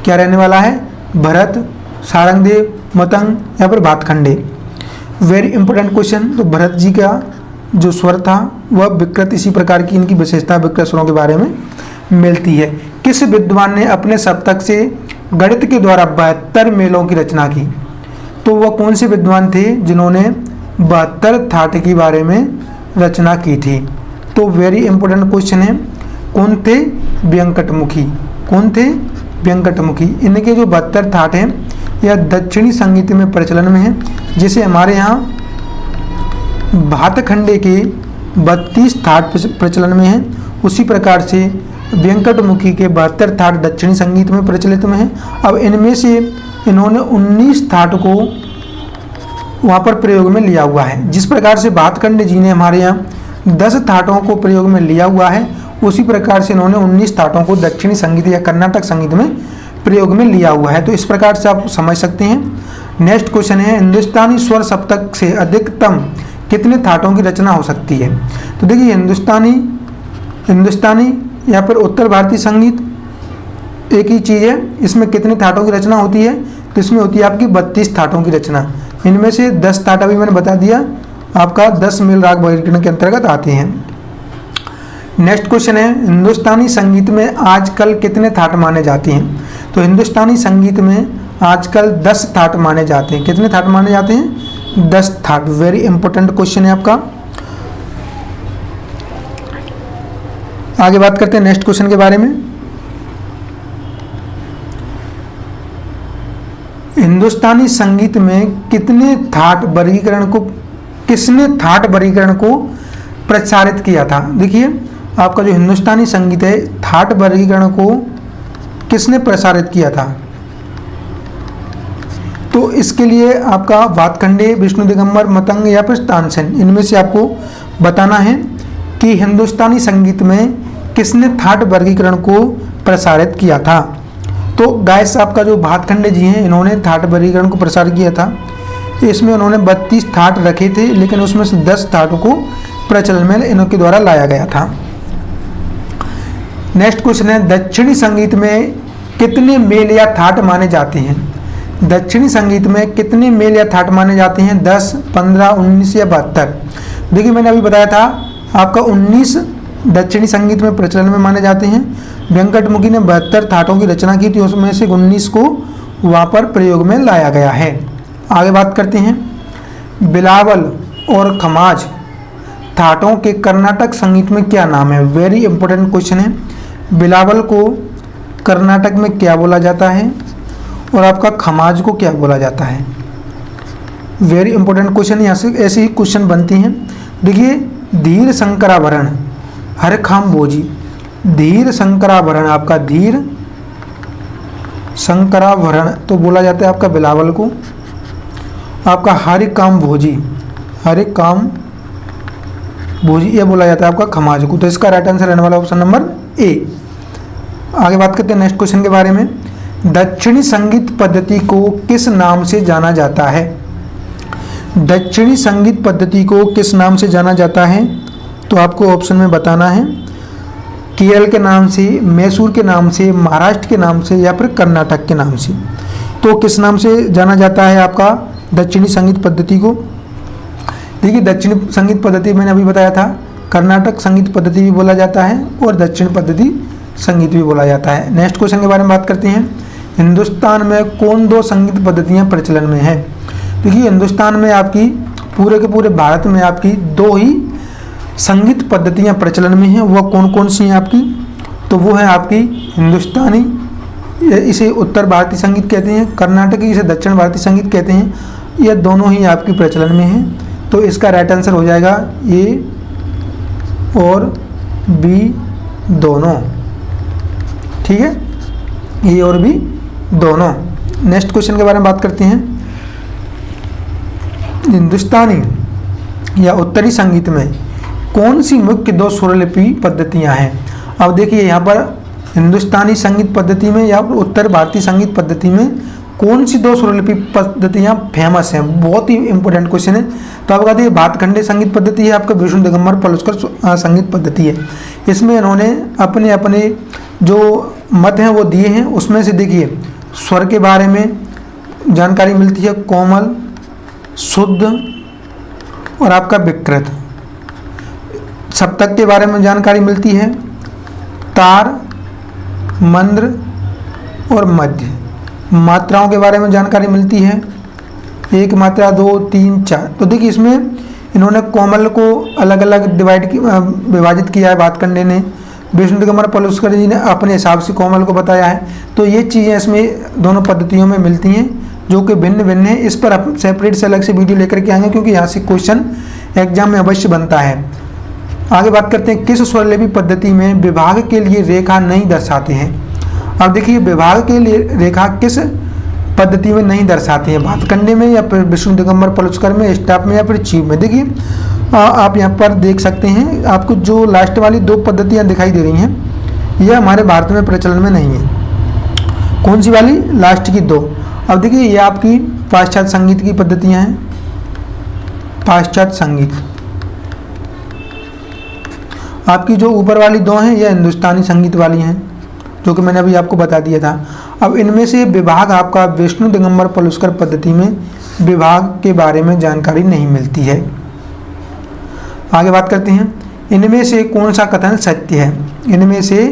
क्या रहने वाला है? भरत, सारंगदेव, मतंग या फिर भातखंडे। Very important question. तो भरत जी का जो स्वर था वह विकृत, इसी प्रकार की इनकी विशेषता विकृत स्वरों के बारे में मिलती है। किस विद्वान ने अपने सप्तक से गणित के द्वारा 72 मेलों की रचना की? तो वह कौन से विद्वान थे जिन्होंने 72 थाट के बारे में रचना की थी? तो वेरी इंपॉर्टेंट क्वेश्चन है। कौन थे? व्यंकटमुखी। कौन थे? व्यंकटमुखी। इनके जो 72 थाट हैं यह दक्षिणी संगीत में प्रचलन में है, जिसे हमारे यहाँ भातखंडे के 32 थाट प्रचलन में है। उसी प्रकार से व्यंकटमुखी के 72 थाट दक्षिणी संगीत में प्रचलित में है। अब इनमें से इन्होंने 19 थाट को वहाँ पर प्रयोग में लिया हुआ है। जिस प्रकार से भातखंडे जी ने हमारे यहाँ 10 थाटों को प्रयोग में लिया हुआ है, उसी प्रकार से इन्होंने 19 थाटों को दक्षिणी संगीत या कर्नाटक संगीत में प्रयोग में लिया हुआ है। तो इस प्रकार से आप समझ सकते हैं। नेक्स्ट क्वेश्चन है, हिंदुस्तानी स्वर सप्तक से अधिकतम कितने थाटों की रचना हो सकती है? तो देखिए, हिंदुस्तानी या फिर उत्तर भारतीय संगीत एक ही चीज़ है। इसमें कितने थाटों की रचना होती है? तो इसमें होती है आपकी 32 थाटों की रचना। इनमें से 10 थाट अभी मैंने बता दिया, आपका 10 मेल राग वर्गीकरण के अंतर्गत आते हैं। नेक्स्ट क्वेश्चन है, हिंदुस्तानी संगीत में आजकल कितने थाट माने जाते हैं? तो हिंदुस्तानी संगीत में आजकल 10 थाट माने जाते हैं। कितने थाट माने जाते हैं? 10 थाट। वेरी इंपॉर्टेंट क्वेश्चन है आपका। आगे बात करते हैं नेक्स्ट क्वेश्चन के बारे में। हिंदुस्तानी संगीत में किसने थाट वर्गीकरण को प्रचारित किया था? देखिए आपका जो हिंदुस्तानी संगीत है, थाट वर्गीकरण को किसने प्रसारित किया था? तो इसके लिए आपका भातखंडे, विष्णु दिगंबर, मतंग या फिर तानसेन, इनमें से आपको बताना है कि हिंदुस्तानी संगीत में किसने थाट वर्गीकरण को प्रसारित किया था। तो गाइस आपका जो भातखंडे जी हैं, इन्होंने थाट वर्गीकरण को प्रसारित किया था। इसमें उन्होंने 32 थाट रखे थे, लेकिन उसमें से 10 थाटों को प्रचलन में इनके द्वारा लाया गया था। नेक्स्ट क्वेश्चन है, दक्षिणी संगीत में कितने मेल या थाट माने जाते हैं? दक्षिणी संगीत में कितने मेल या थाट माने जाते हैं? 10, 15, 19 या 72? देखिए मैंने अभी बताया था आपका 19 दक्षिणी संगीत में प्रचलन में माने जाते हैं। वेंकटमुखी ने 72 थाटों की रचना की थी, उसमें से 19 को वहाँ पर प्रयोग में लाया गया है। आगे बात करते हैं, बिलावल और खमाज थाटों के कर्नाटक संगीत में क्या नाम है? वेरी इंपॉर्टेंट क्वेश्चन है। बिलावल को कर्नाटक में क्या बोला जाता है और आपका खमाज को क्या बोला जाता है? वेरी इंपॉर्टेंट क्वेश्चन, यहाँ से ऐसे ही क्वेश्चन बनती हैं। देखिए धीर शंकराभरण, हरखाम भोजी, धीर शंकराभरण, आपका धीर शंकराभरण तो बोला जाता है आपका बिलावल को। आपका हरिकाम भोजी, हरिकाम भोजी ये बोला जाता है आपका खमाज को। तो इसका राइट आंसर रहने वाला ऑप्शन नंबर ए। आगे बात करते हैं नेक्स्ट क्वेश्चन के बारे में। दक्षिणी संगीत पद्धति को किस नाम से जाना जाता है? दक्षिणी संगीत पद्धति को किस नाम से जाना जाता है? तो आपको ऑप्शन में बताना है, केरल के नाम से, मैसूर के नाम से, महाराष्ट्र के नाम से या फिर कर्नाटक के नाम से। तो किस नाम से जाना जाता है आपका दक्षिणी संगीत पद्धति को? देखिए दक्षिणी संगीत पद्धति मैंने अभी बताया था, कर्नाटक संगीत पद्धति भी बोला जाता है और दक्षिण पद्धति संगीत भी बोला जाता है। नेक्स्ट क्वेश्चन के बारे में बात करते हैं, हिंदुस्तान में कौन 2 संगीत पद्धतियाँ प्रचलन में हैं? देखिए हिंदुस्तान में आपकी पूरे के पूरे भारत में आपकी 2 ही संगीत पद्धतियाँ प्रचलन में हैं। वह कौन कौन सी हैं आपकी? तो वो है आपकी हिंदुस्तानी, इसे उत्तर भारतीय संगीत कहते हैं, कर्नाटकी इसे दक्षिण भारतीय संगीत कहते हैं। ये दोनों ही आपकी प्रचलन में हैं। तो इसका राइट आंसर हो जाएगा ए और बी दोनों। ठीक है, ए और बी दोनों। नेक्स्ट क्वेश्चन के बारे में बात करते हैं, हिंदुस्तानी या उत्तरी संगीत में कौन सी मुख्य 2 स्वरलिपि पद्धतियां हैं? अब देखिए यहाँ पर हिंदुस्तानी संगीत पद्धति में या उत्तर भारतीय संगीत पद्धति में कौन सी 2 स्वरलिपि पद्धतियां फेमस हैं? बहुत ही इंपॉर्टेंट क्वेश्चन है। तो आप कहते हैं भातखंडे संगीत पद्धति है, आपका विष्णु दिगंबर पलुस्कर संगीत पद्धति है। इसमें इन्होंने अपने अपने जो मत हैं वो दिए हैं। उसमें से देखिए स्वर के बारे में जानकारी मिलती है, कोमल, शुद्ध और आपका विकृत। सप्तक के बारे में जानकारी मिलती है, तार, मंद्र और मध्य। मात्राओं के बारे में जानकारी मिलती है, 1 मात्रा, 2, 3, 4। तो देखिए इसमें इन्होंने कोमल को अलग अलग विभाजित किया है भातखंडे ने, विष्णु दिगंबर पलुस्कर जी ने अपने हिसाब से कोमल को बताया है। तो ये चीज़ें इसमें दोनों पद्धतियों में मिलती हैं जो कि भिन्न भिन्न है। इस पर आप सेपरेट से अलग से वीडियो लेकर के आएंगे क्योंकि यहाँ से क्वेश्चन एग्जाम में अवश्य बनता है। आगे बात करते हैं, किस स्वरलिपि पद्धति में विभाग के लिए रेखा नहीं दर्शाते हैं? अब देखिए विभाग के लिए रेखा किस पद्धति में नहीं दर्शाते हैं, भातखंडे में या फिर विष्णु दिगंबर पलुस्कर में, स्टाप में या फिर चीव में? देखिए आप यहाँ पर देख सकते हैं, आपको जो लास्ट वाली 2 पद्धतियाँ दिखाई दे रही हैं यह हमारे भारत में प्रचलन में नहीं है। कौन सी वाली? लास्ट की 2। अब देखिए ये आपकी पाश्चात्य संगीत की पद्धतियाँ हैं, पाश्चात्य संगीत। आपकी जो ऊपर वाली 2 हैं यह हिंदुस्तानी संगीत वाली हैं जो कि मैंने अभी आपको बता दिया था। अब इनमें से विभाग आपका विष्णु दिगंबर पलुस्कर पद्धति में विभाग के बारे में जानकारी नहीं मिलती है। आगे बात करते हैं, इनमें से कौन सा कथन सत्य है? इनमें से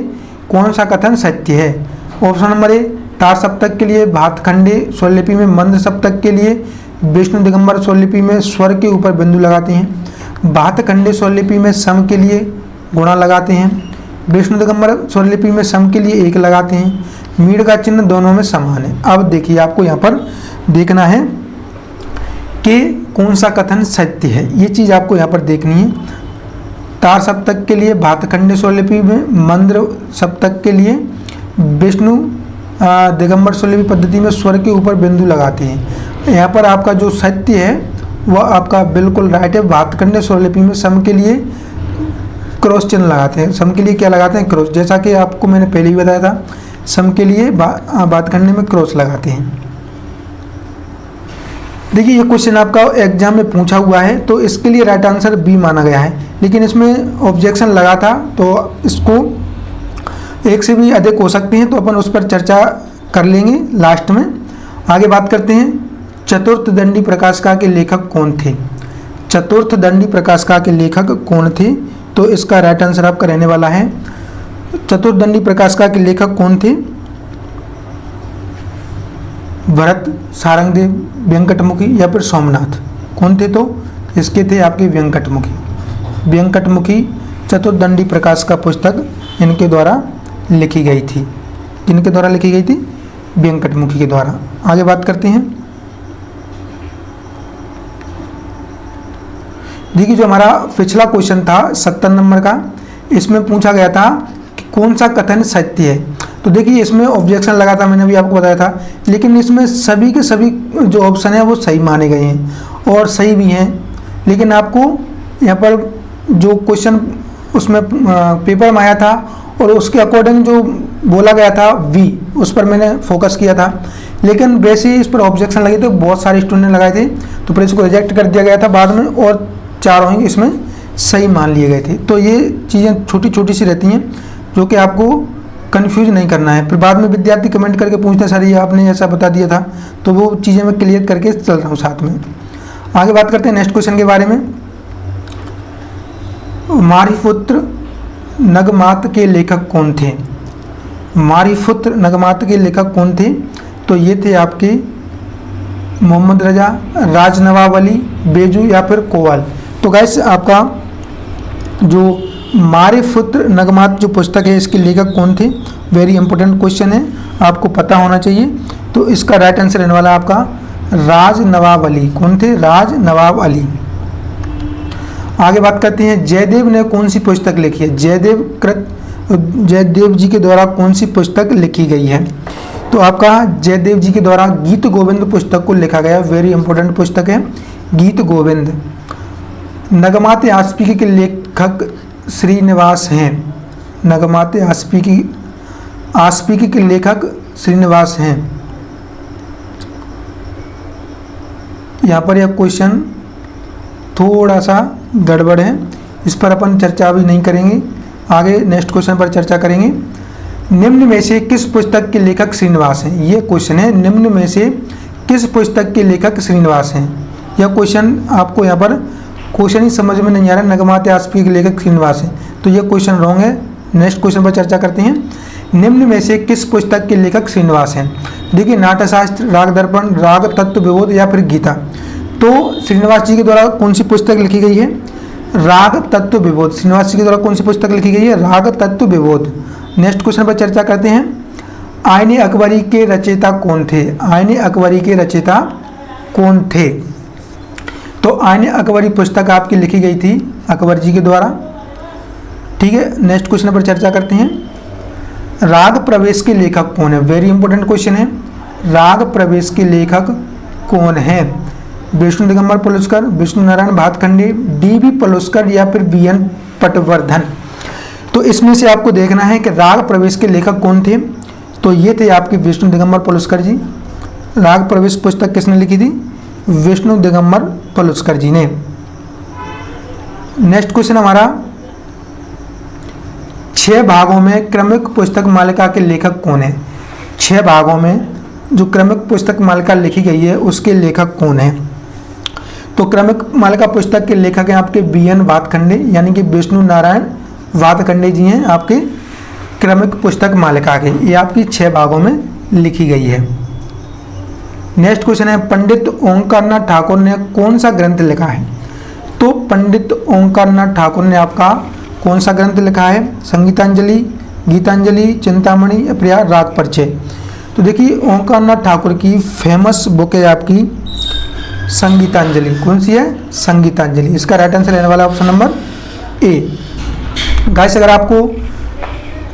कौन सा कथन सत्य है? ऑप्शन नंबर ए, तार सप्तक के लिए, भातखंडे स्वरलिपि में मंद्र सप्तक के लिए विष्णु दिगंबर स्वरलिपि में स्वर के ऊपर बिंदु लगाते हैं। भातखंडे स्वरलिपि में सम के लिए गुणा लगाते हैं। विष्णु दिगंबर स्वरलिपि में सम के लिए 1 लगाते हैं। मीड़ का चिन्ह दोनों में समान है। अब देखिए आपको यहाँ पर देखना है कि कौन सा कथन सत्य है, ये चीज़ आपको यहाँ पर देखनी है। तार सप्तक के लिए भातखंडे स्वरलिपि में, मंद्र सप्तक के लिए विष्णु दिगंबर स्वरलिपि पद्धति में स्वर के ऊपर बिंदु लगाते हैं। यहाँ पर आपका जो सत्य है वह आपका बिल्कुल राइट है। भातखंडे स्वरलिपि में सम के लिए क्रॉस चिन्ह लगाते हैं। सम के लिए क्या लगाते हैं? क्रॉस। जैसा कि आपको मैंने पहले ही बताया था, सम के लिए भातखंडे में क्रॉस लगाते हैं। देखिए ये क्वेश्चन आपका एग्जाम में पूछा हुआ है, तो इसके लिए राइट आंसर बी माना गया है, लेकिन इसमें ऑब्जेक्शन लगा था, तो इसको 1 से भी अधिक हो सकते हैं, तो अपन उस पर चर्चा कर लेंगे लास्ट में। आगे बात करते हैं, चतुर्थदंडी प्रकाशिका के लेखक कौन थे? चतुर्थदंडी प्रकाशिका के लेखक कौन थे? तो इसका राइट आंसर आपका रहने वाला है, चतुर्थदंडी प्रकाशिका के लेखक कौन थे? भरत, सारंगदेव, वेंकटमुखी या फिर सोमनाथ। कौन थे? तो इसके थे आपके वेंकटमुखी। वेंकटमुखी चतुर्दंडी प्रकाशिका पुस्तक इनके द्वारा लिखी गई थी। किनके द्वारा लिखी गई थी? वेंकटमुखी के द्वारा। आगे बात करते हैं, देखिए जो हमारा पिछला क्वेश्चन था 70 नंबर का, इसमें पूछा गया था कि कौन सा कथन सत्य है। तो देखिए इसमें ऑब्जेक्शन लगा था, मैंने अभी आपको बताया था, लेकिन इसमें सभी के सभी जो ऑप्शन है वो सही माने गए हैं और सही भी हैं। लेकिन आपको यहाँ पर जो क्वेश्चन उसमें पेपर में आया था और उसके अकॉर्डिंग जो बोला गया था वी, उस पर मैंने फोकस किया था, लेकिन वैसे ही इस पर ऑब्जेक्शन लगे थे, बहुत सारे स्टूडेंट ने लगाए थे, तो फिर इसको रिजेक्ट कर दिया गया था बाद में, और 4 ही इसमें सही मान लिए गए थे। तो ये चीज़ें छोटी छोटी सी रहती हैं जो कि आपको कंफ्यूज नहीं करना है। फिर बाद में विद्यार्थी कमेंट करके पूछते हैं सर ये आपने ऐसा बता दिया था, तो वो चीज़ें मैं क्लियर करके चल रहा हूँ साथ में। आगे बात करते हैं नेक्स्ट क्वेश्चन के बारे में। मारिपुत्र नगमात के लेखक कौन थे? मारिपुत्र नगमात के लेखक कौन थे? तो ये थे आपके मोहम्मद रजा, राज नवाब अली, बेजू या फिर कोवाल। तो गैस आपका जो मारिपुत्र नगमात जो पुस्तक है इसके लेखक कौन थे? वेरी इंपॉर्टेंट क्वेश्चन है, आपको पता होना चाहिए। तो इसका राइट आंसर रहने वाला आपका राज नवाब अली। कौन थे? राज नवाब अली। आगे बात करते हैं, जयदेव ने कौन सी पुस्तक लिखी है? जयदेव जी के द्वारा कौन सी पुस्तक लिखी गई है? तो आपका जयदेव जी के द्वारा गीत गोविंद पुस्तक को लिखा गया। वेरी इंपॉर्टेंट पुस्तक है गीत गोविंद। नगमात आस्पिकी के लेखक श्रीनिवास हैं। नगमात आस्पिकी के लेखक श्रीनिवास हैं। यहाँ पर यह क्वेश्चन थोड़ा सा गड़बड़ है, इस पर अपन चर्चा अभी नहीं करेंगे, आगे नेक्स्ट क्वेश्चन पर चर्चा करेंगे। निम्न में से किस पुस्तक के लेखक श्रीनिवास हैं? ये क्वेश्चन है, निम्न में से किस पुस्तक के लेखक श्रीनिवास हैं? यह क्वेश्चन आपको यहाँ पर क्वेश्चन ही समझ में नहीं आ रहा। नगमात आस्पिकी के लेखक श्रीनिवास हैं, तो ये क्वेश्चन रॉन्ग है। नेक्स्ट क्वेश्चन पर चर्चा करते हैं। निम्न में से किस पुस्तक के लेखक श्रीनिवास हैं? देखिए नाट्यशास्त्र, राग दर्पण, राग तत्व विबोध या फिर गीता। तो श्रीनिवास जी के द्वारा कौन सी पुस्तक लिखी गई है? राग तत्व विबोध। श्रीनिवास जी के द्वारा कौन सी पुस्तक लिखी गई है? राग तत्व विबोध। नेक्स्ट क्वेश्चन पर चर्चा करते हैं। आईने अकबरी के रचयिता कौन थे? आईने अकबरी के रचयिता कौन थे? तो आईने अकबरी पुस्तक आपकी लिखी गई थी अकबर जी के द्वारा। ठीक है, नेक्स्ट क्वेश्चन पर चर्चा करते हैं। राग प्रवेश के लेखक कौन है? वेरी इंपॉर्टेंट क्वेश्चन है। राग प्रवेश के लेखक कौन है? विष्णु दिगंबर पलुस्कर, विष्णु नारायण भातखंडे, डी.बी. पलुस्कर या फिर बी.एन. पटवर्धन। तो इसमें से आपको देखना है कि राग प्रवेश के लेखक कौन थे। तो ये थे आपके विष्णु दिगंबर पलुस्कर जी। राग प्रवेश पुस्तक किसने लिखी थी? विष्णु दिगंबर पलुस्कर जी ने। नेक्स्ट क्वेश्चन हमारा, 6 भागों में क्रमिक पुस्तक मालिका के लेखक कौन है? 6 भागों में जो क्रमिक पुस्तक मालिका लिखी गई है उसके लेखक कौन है? तो क्रमिक मालिका पुस्तक के लेखक हैं आपके बी.एन. भातखंडे, यानी कि विष्णु नारायण भातखंडे जी हैं आपके क्रमिक पुस्तक मालिका के। ये आपकी 6 भागों में लिखी गई है। नेक्स्ट क्वेश्चन है पंडित ओंकारनाथ ठाकुर ने कौन सा ग्रंथ लिखा है? तो पंडित ओंकारनाथ ठाकुर ने आपका कौन सा ग्रंथ लिखा है? संगीतांजलि, गीतांजलि, चिंतामणि या राग परिचय? तो देखिए ओंकारनाथ ठाकुर की फेमस बुक है आपकी संगीतांजलि। कौन सी है? संगीतांजलि। इसका राइट आंसर रहने वाला ऑप्शन नंबर ए। गाइस अगर आपको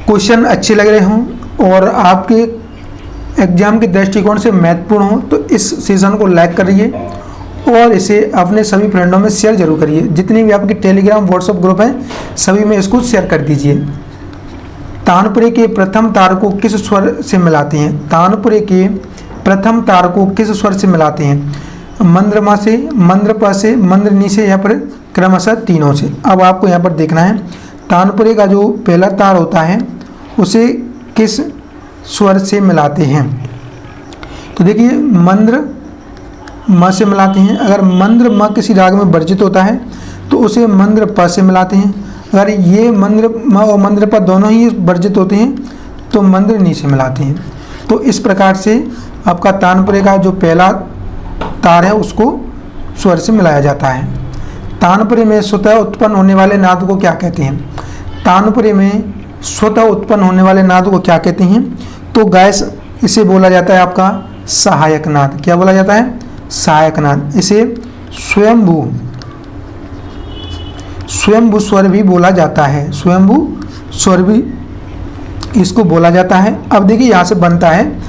क्वेश्चन अच्छे लग रहे हों और आपके एग्जाम के दृष्टिकोण से महत्वपूर्ण हो तो इस सेशन को लाइक करिए और इसे अपने सभी फ्रेंडों में शेयर जरूर करिए। जितने भी आपके टेलीग्राम व्हाट्सएप ग्रुप हैं सभी में इसको शेयर कर दीजिए। तानपुरे के प्रथम तार को किस स्वर से मिलाते हैं? तानपुरे के प्रथम तार को किस स्वर से मिलाते हैं? मंद्र म से, मंद्र प से, मंद्र नी से या फिर क्रमशः तीनों से? अब आपको यहाँ पर देखना है तानपुरे का जो पहला तार होता है उसे किस स्वर से मिलाते हैं? तो देखिए मंद्र म से मिलाते हैं। अगर मंद्र म किसी राग में वर्जित होता है तो उसे मंद्र प से मिलाते हैं। अगर ये मंद्र म और मंद्र प दोनों ही वर्जित होते हैं तो मंद्र नी से मिलाते हैं। तो इस प्रकार से आपका तानपुरे का जो पहला तार है उसको स्वर से मिलाया जाता है। तानपुरे में स्वतः उत्पन्न होने वाले नाद को क्या कहते हैं? तानपुरे में स्वतः उत्पन्न होने वाले नाद को क्या कहते हैं? तो गैस इसे बोला जाता है आपका सहायक नाद। क्या बोला जाता है? सहायक नाद। इसे स्वयंभू स्वर भी बोला जाता है। स्वयंभू स्वर भी इसको बोला जाता है। अब देखिए यहाँ से बनता है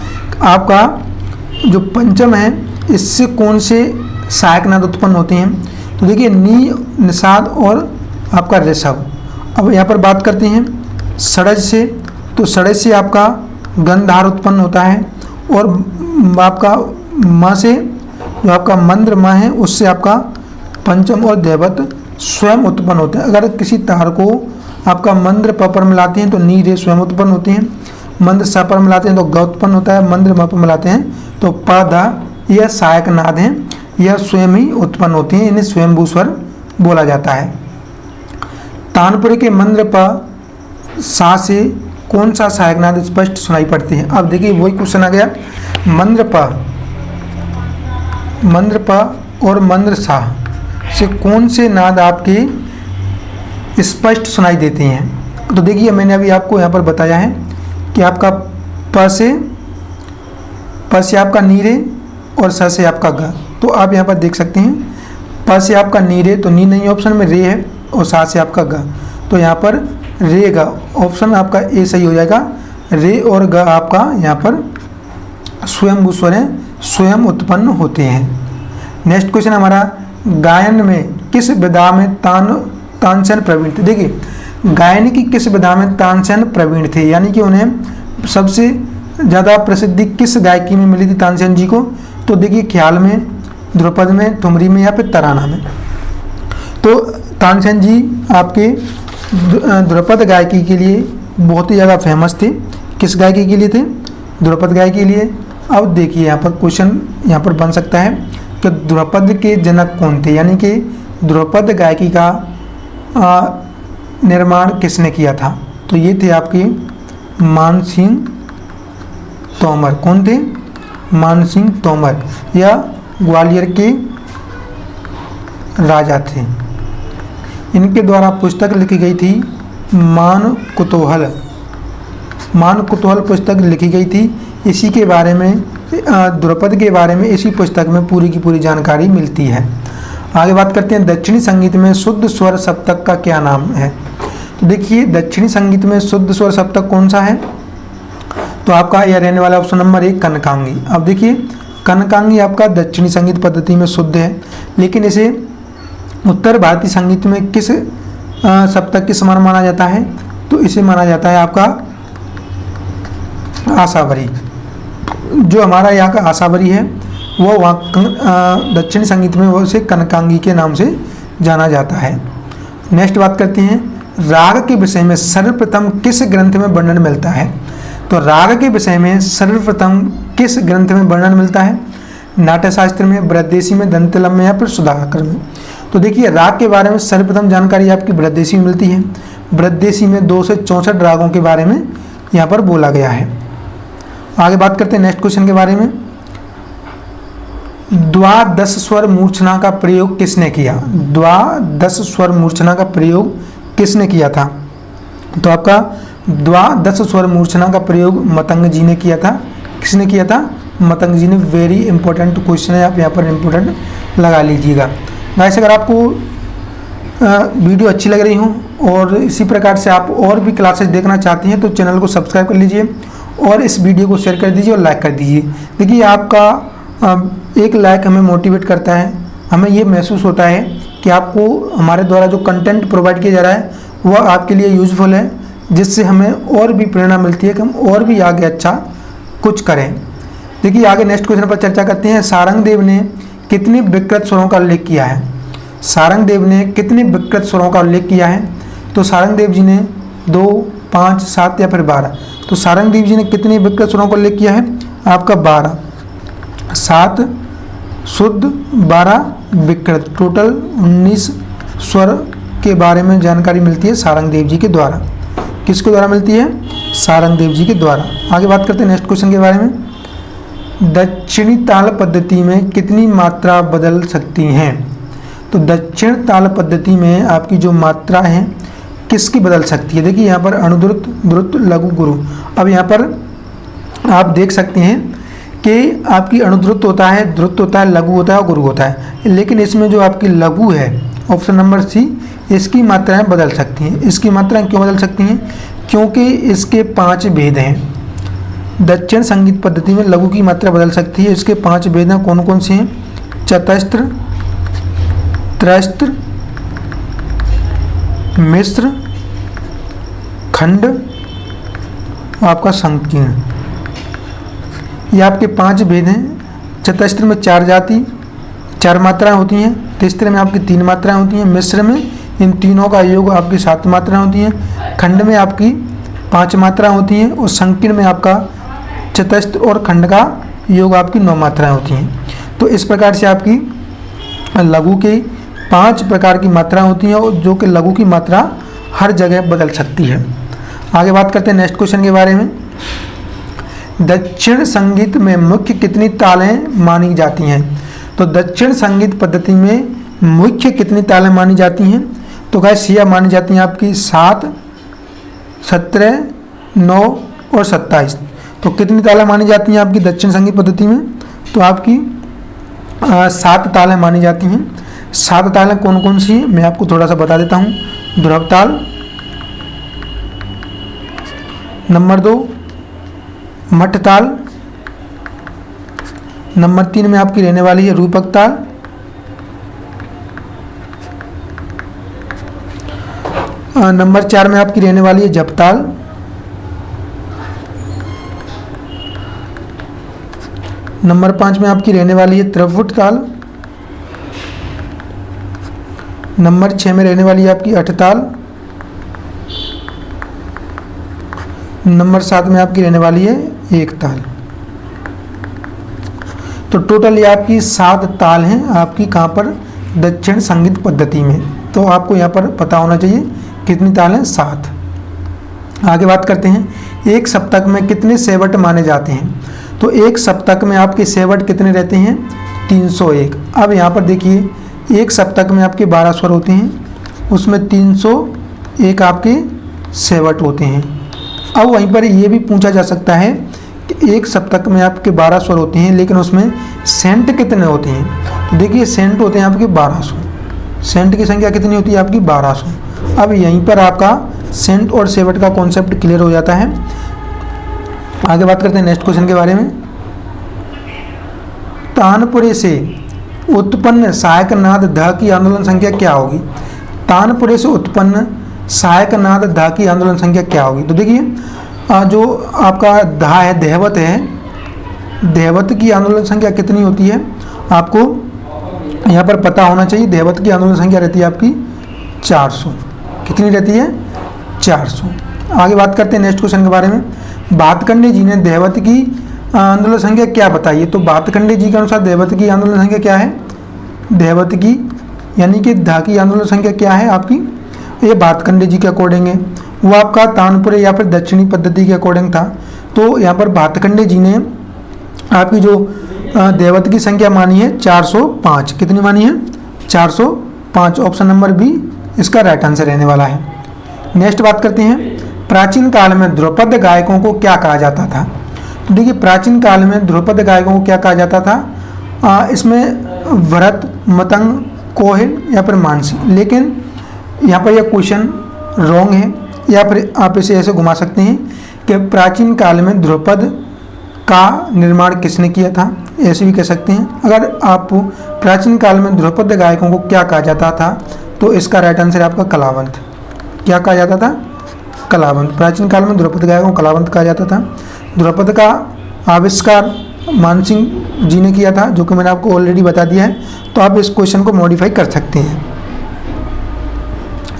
आपका जो पंचम है इससे कौन से सहायक नाद उत्पन्न होते हैं? तो देखिए नी, निषाद और आपका ऋषभ। अब यहाँ पर बात करते हैं षडज से। तो षडज से आपका गंधार उत्पन्न होता है और आपका म से जो आपका मंद्र म है उससे आपका पंचम और दैवत स्वयं उत्पन्न होते हैं। अगर किसी तार को आपका मंद्र प पर मिलाते हैं तो नी रे स्वयं उत्पन्न होते हैं। मंद्र सा पर मिलाते हैं तो ग उत्पन्न होता है। मंद्र म पर मिलाते हैं तो प ध, यह सहायक नाद हैं, यह स्वयं ही उत्पन्न होते हैं। इन्हें स्वयंभू स्वर बोला जाता है। तानपुरे के मंद्र प सा से कौन सा सहायक नाद स्पष्ट सुनाई पड़ती है? अब देखिए वही क्वेश्चन आ गया। मंद्र प और मंद्र सा से कौन से नाद आपके स्पष्ट सुनाई देते हैं? तो देखिए मैंने अभी आपको यहाँ पर बताया है कि आपका प से आपका नीरे और स से आपका ग। तो आप यहाँ पर देख सकते हैं प से आपका नीरे तो नी नहीं ऑप्शन में रे है और सा से आपका ग। तो यहाँ पर रे ग ऑप्शन आपका ए सही हो जाएगा। रे और ग आपका यहाँ पर स्वयंभू स्वर हैं, स्वयं उत्पन्न होते हैं। नेक्स्ट क्वेश्चन हमारा गायन में किस विधा में तानसेन प्रवीण थे? देखिए गायन की किस विधा में तानसेन प्रवीण थे, यानी कि उन्हें सबसे ज़्यादा प्रसिद्धि किस गायकी में मिली थी तानसेन जी को? तो देखिए ख्याल में, ध्रुपद में, ठुमरी में या फिर तराना में? तो तानसेन जी आपके ध्रुपद गायकी के लिए बहुत ही ज़्यादा फेमस थे। किस गायकी के लिए थे? ध्रुपद गायकी के लिए। अब देखिए यहाँ पर क्वेश्चन यहाँ पर बन सकता है कि ध्रुपद के जनक कौन थे, यानी कि ध्रुपद गायकी का निर्माण किसने किया था? तो ये थे आपके मानसिंह तोमर। कौन थे? मानसिंह तोमर, या ग्वालियर के राजा थे। इनके द्वारा पुस्तक लिखी गई थी मान कुतूहल पुस्तक लिखी गई थी। इसी के बारे में ध्रुपद के बारे में इसी पुस्तक में पूरी की पूरी जानकारी मिलती है। आगे बात करते हैं दक्षिणी संगीत में शुद्ध स्वर सप्तक का क्या नाम है? तो देखिए दक्षिणी संगीत में शुद्ध स्वर सप्तक कौन सा है? तो आपका यह रहने वाला ऑप्शन नंबर 1 कनकांगी। अब देखिए कनकांगी आपका दक्षिणी संगीत पद्धति में शुद्ध है, लेकिन इसे उत्तर भारतीय संगीत में किस सप्तक के समान माना जाता है? तो इसे माना जाता है आपका आसावरी। जो हमारा यहाँ का आसावरी है वो वहाँ दक्षिणी संगीत में वो उसे कनकांगी के नाम से जाना जाता है। नेक्स्ट बात करते हैं राग के विषय में सर्वप्रथम किस ग्रंथ में वर्णन मिलता है? तो राग के विषय में सर्वप्रथम किस ग्रंथ में वर्णन मिलता है? नाट्यशास्त्र में, बृहदेशी में, दंतलम में या फिर सुधाकर में? तो देखिए राग के बारे में सर्वप्रथम जानकारी आपकी बृहदेशी में मिलती है। बृहदेशी में 2 से 64 रागों के बारे में यहाँ पर बोला गया है। आगे बात करते हैं नेक्स्ट क्वेश्चन के बारे में। द्वादश स्वर मूर्छना का प्रयोग किसने किया? द्वादश स्वर मूर्छना का प्रयोग किसने किया था? तो आपका द्वादश स्वर मूर्छना का प्रयोग मतंग जी ने किया था। किसने किया था? मतंग जी ने। वेरी इंपॉर्टेंट क्वेश्चन है, आप यहाँ पर इंपॉर्टेंट लगा लीजिएगा। गाइस, अगर आपको वीडियो अच्छी लग रही हो और इसी प्रकार से आप और भी क्लासेस देखना चाहती हैं तो चैनल को सब्सक्राइब कर लीजिए और इस वीडियो को शेयर कर दीजिए और लाइक कर दीजिए। देखिए, आपका एक लाइक हमें मोटिवेट करता है, हमें ये महसूस होता है कि आपको हमारे द्वारा जो कंटेंट प्रोवाइड किया जा रहा है वह आपके लिए यूजफुल है, जिससे हमें और भी प्रेरणा मिलती है कि हम और भी आगे अच्छा कुछ करें। देखिए, आगे नेक्स्ट क्वेश्चन पर चर्चा करते हैं। सारंगदेव ने कितने विकृत स्वरों का उल्लेख किया है? सारंगदेव ने कितने विकृत स्वरों का उल्लेख किया है? तो सारंगदेव जी ने 2, 5, 7 या फिर 12। तो सारंगदेव जी ने कितने विकृत स्वरों का उल्लेख किया है? आपका 12। 7 शुद्ध, 12 विकृत, टोटल 19 स्वर के बारे में जानकारी मिलती है सारंगदेव जी के द्वारा। किसके द्वारा मिलती है? सारंगदेव जी के द्वारा। आगे बात करते हैं नेक्स्ट क्वेश्चन के बारे में। दक्षिणी ताल पद्धति में कितनी मात्रा बदल सकती हैं? तो दक्षिण ताल पद्धति में आपकी जो मात्रा है किसकी बदल सकती है? देखिए, यहाँ पर अनुद्रुत, द्रुत, लघु, गुरु। अब यहाँ पर आप देख सकते हैं कि आपकी अनुद्रुत होता है, द्रुत होता है, लघु होता है और गुरु होता है। लेकिन इसमें जो आपकी लघु है, ऑप्शन नंबर सी, इसकी मात्राएं बदल सकती हैं। इसकी मात्राएं क्यों बदल सकती हैं? क्योंकि इसके 5 भेद हैं। दक्षिण संगीत पद्धति में लघु की मात्रा बदल सकती है। इसके 5 भेद हैं। कौन कौन से हैं? चतस्त्र, त्रस्त्र, मिश्र, खंड, आपका संकीर्ण। ये आपके 5 भेद हैं। चतस्त्र में 4 जाति, 4 मात्राएं होती हैं। तीसरे में आपकी 3 मात्राएं होती हैं। मिश्र में इन तीनों का योग आपकी 7 मात्राएं होती हैं। खंड में आपकी 5 मात्राएं होती हैं और संकीर्ण में आपका चतस्त्र और खंड का योग आपकी 9 मात्राएं होती हैं। तो इस प्रकार से आपकी लघु के 5 प्रकार की मात्राएं होती हैं और जो कि लघु की मात्रा हर जगह बदल सकती है। आगे बात करते हैं नेक्स्ट क्वेश्चन के बारे में। दक्षिण संगीत में मुख्य कितनी तालें मानी जाती हैं? तो दक्षिण संगीत पद्धति में मुख्य कितनी तालें मानी जाती हैं? तो गाइस, यह मानी जाती हैं आपकी 7, 17, 9 और 27। तो कितनी तालें मानी जाती हैं आपकी दक्षिण संगीत पद्धति में? तो आपकी 7 तालें मानी जाती हैं। 7 तालें कौन कौन सी हैं मैं आपको थोड़ा सा बता देता हूँ। ध्रुव ताल, नंबर 2 मठ ताल, नंबर 3 में आपकी रहने वाली है रूपक ताल, नंबर 4 में आपकी रहने वाली है जप ताल, नंबर 5 में आपकी रहने वाली है त्रिपुट ताल, नंबर 6 में रहने वाली है आपकी अठ ताल, नंबर 7 में आपकी रहने वाली है एक ताल। तो टोटल ये आपकी 7 ताल हैं आपकी कहाँ पर? दक्षिण संगीत पद्धति में। तो आपको यहाँ पर पता होना चाहिए कितनी ताल हैं? 7। आगे बात करते हैं। एक सप्तक में कितने सेवट माने जाते हैं? तो एक सप्तक में आपके सेवट कितने रहते हैं? 301। अब यहाँ पर देखिए, एक सप्तक में आपके 12 स्वर होते हैं, उसमें 301 आपके सेवट होते हैं। अब वहीं पर ये भी पूछा जा सकता है कि एक सप्तक में आपके 12 स्वर होते हैं लेकिन उसमें सेंट कितने होते हैं? तो देखिए, सेंट होते हैं आपके 1200। सेंट की संख्या कितनी होती है आपकी? 1200। अब यहीं पर आपका सेंट और सेवट का कॉन्सेप्ट क्लियर हो जाता है। आगे बात करते हैं नेक्स्ट क्वेश्चन के बारे में। तानपुरे से उत्पन्न सहायक नाद ध की आंदोलन संख्या क्या होगी? तानपुरे से उत्पन्न सहायक नाद ध की आंदोलन संख्या क्या होगी? तो देखिए, जो आपका धा है, देहवत है, देहवत की आंदोलन संख्या कितनी होती है आपको यहाँ पर पता होना चाहिए। देहवत की आंदोलन संख्या रहती है आपकी 400। कितनी रहती है? 400। आगे बात करते हैं नेक्स्ट क्वेश्चन के बारे में। भातखंडे जी ने देहवत की आंदोलन संख्या क्या बताई है? तो भातखंडे जी के अनुसार देहवत की आंदोलन संख्या क्या है? देहवत की यानी कि धा की आंदोलन संख्या क्या है आपकी? ये भातखंडे जी के अकॉर्डिंग है। वो आपका तानपुरे या फिर दक्षिणी पद्धति के अकॉर्डिंग था। तो यहाँ पर भातखंडे जी ने आपकी जो देवता की संख्या मानी है 405। कितनी मानी है? 405। ऑप्शन नंबर बी इसका राइट आंसर रहने वाला है। नेक्स्ट बात करते हैं, प्राचीन काल में ध्रुपद गायकों को क्या कहा जाता था? तो देखिए प्राचीन काल में ध्रुपद गायकों को क्या कहा जाता था? इसमें भरत, मतंग, कोहिल या फिर मानसी, लेकिन यहाँ पर यह क्वेश्चन रॉन्ग है, या फिर आप इसे ऐसे घुमा सकते हैं कि प्राचीन काल में ध्रुपद का निर्माण किसने किया था, ऐसे भी कह सकते हैं। अगर आप प्राचीन काल में ध्रुपद गायकों को क्या कहा जाता था, तो इसका राइट आंसर है आपका कलावंत। क्या कहा जाता था? कलावंत। प्राचीन काल में ध्रुपद गायकों को कलावंत कहा जाता था। ध्रुपद का आविष्कार मानसिंह जी ने किया था, जो कि मैंने आपको ऑलरेडी बता दिया है, तो आप इस क्वेश्चन को मॉडिफाई कर सकते हैं।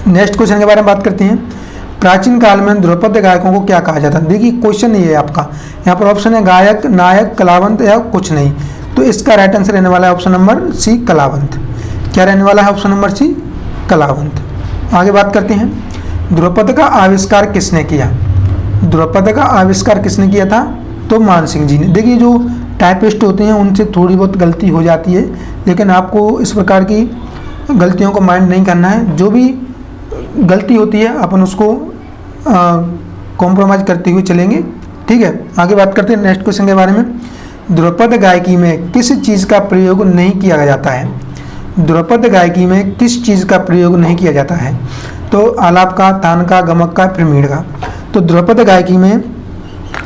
नेक्स्ट क्वेश्चन के बारे में बात करते हैं, प्राचीन काल में ध्रुपद गायकों को क्या कहा जाता? देखिए क्वेश्चन ये है आपका, यहाँ पर ऑप्शन है गायक, नायक, कलावंत या कुछ नहीं, तो इसका राइट आंसर रहने वाला है ऑप्शन नंबर सी, कलावंत। क्या रहने वाला है? ऑप्शन नंबर सी, कलावंत। आगे बात करते हैं, ध्रुपद का आविष्कार किसने किया? ध्रुपद का आविष्कार किसने किया था? तो मानसिंह जी ने। देखिए जो टाइपिस्ट होते हैं उनसे थोड़ी बहुत गलती हो जाती है, लेकिन आपको इस प्रकार की गलतियों को माइंड नहीं करना है। जो भी गलती होती है अपन उसको कॉम्प्रोमाइज़ करते हुए चलेंगे, ठीक है। आगे बात करते हैं नेक्स्ट क्वेश्चन के बारे में, ध्रुपद गायकी में किस चीज़ का प्रयोग नहीं किया जाता है? ध्रुपद गायकी में किस चीज़ का प्रयोग नहीं किया जाता है? तो आलाप का, तान का, गमक का, फिर मीड़ का। तो ध्रुपद गायकी में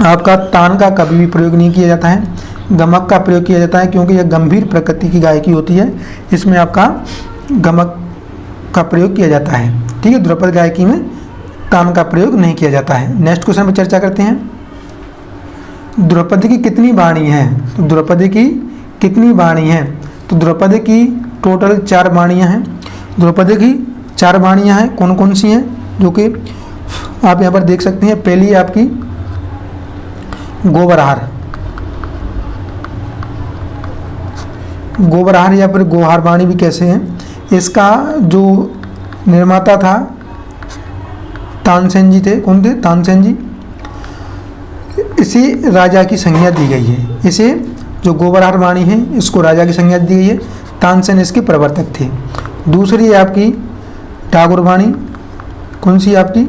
आपका तान का कभी भी प्रयोग नहीं किया जाता है, गमक का प्रयोग किया जाता है, क्योंकि यह गंभीर प्रकृति की गायकी होती है, इसमें आपका गमक का प्रयोग किया जाता है, ठीक है। ध्रुपद गायकी में तान का प्रयोग नहीं किया जाता है। नेक्स्ट क्वेश्चन पर चर्चा करते हैं, द्रौपदी की कितनी वाणी है? तो द्रौपदी की कितनी वाणी है? तो द्रौपदी की टोटल 4 वाणियाँ हैं। द्रौपदी की 4 वाणियाँ हैं, कौन कौन सी हैं, जो कि आप यहाँ पर देख सकते हैं। पहली है आपकी गोबरहार, गोबरहार या फिर गोहार वाणी भी कैसे हैं। इसका जो निर्माता था तानसेन जी थे। कौन थे? तानसेन जी। इसे राजा की संज्ञा दी गई है। इसे जो गोबरहार वाणी है इसको राजा की संज्ञा दी गई है। तानसेन इसके प्रवर्तक थे। दूसरी है आपकी डागुर वाणी। कौन सी आपकी?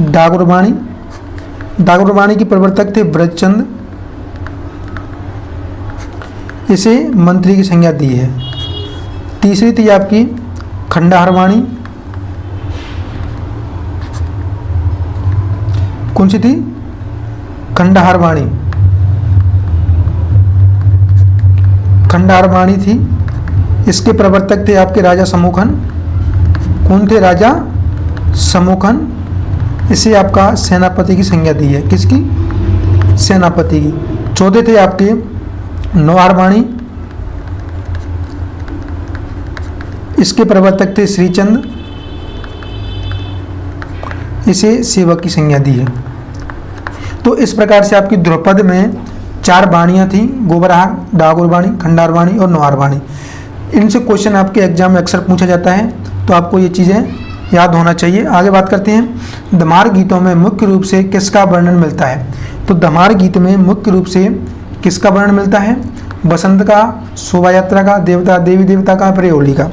डागुर वाणी। डागुर वाणी के प्रवर्तक थे ब्रजचंद। इसे मंत्री की संज्ञा दी है। तीसरी थी आपकी खंडहार वाणी। कौन सी थी? खंडहार वाणी। खंडहार वाणी थी। इसके प्रवर्तक थे आपके राजा समूखन। कौन थे? राजा समूखन। इसे आपका सेनापति की संज्ञा दी है। किसकी? सेनापति की। चौथे थे आपके नौहार वाणी। इसके प्रवर्तक थे श्रीचंद। इसे सेवक की संज्ञा दी है। तो इस प्रकार से आपकी द्रुपद में 4 वाणियाँ थी, गोबरहार, डागुर वाणी, खंडहार वाणी और नौहार वाणी। इनसे क्वेश्चन आपके एग्जाम में अक्सर पूछा जाता है, तो आपको ये चीज़ें याद होना चाहिए। आगे बात करते हैं, दमार गीतों में मुख्य रूप से किसका वर्णन मिलता है? तो दमार गीत में मुख्य रूप से किसका वर्णन मिलता है? बसंत का, शोभा यात्रा का, देवता देवी देवता का, फिर होली का।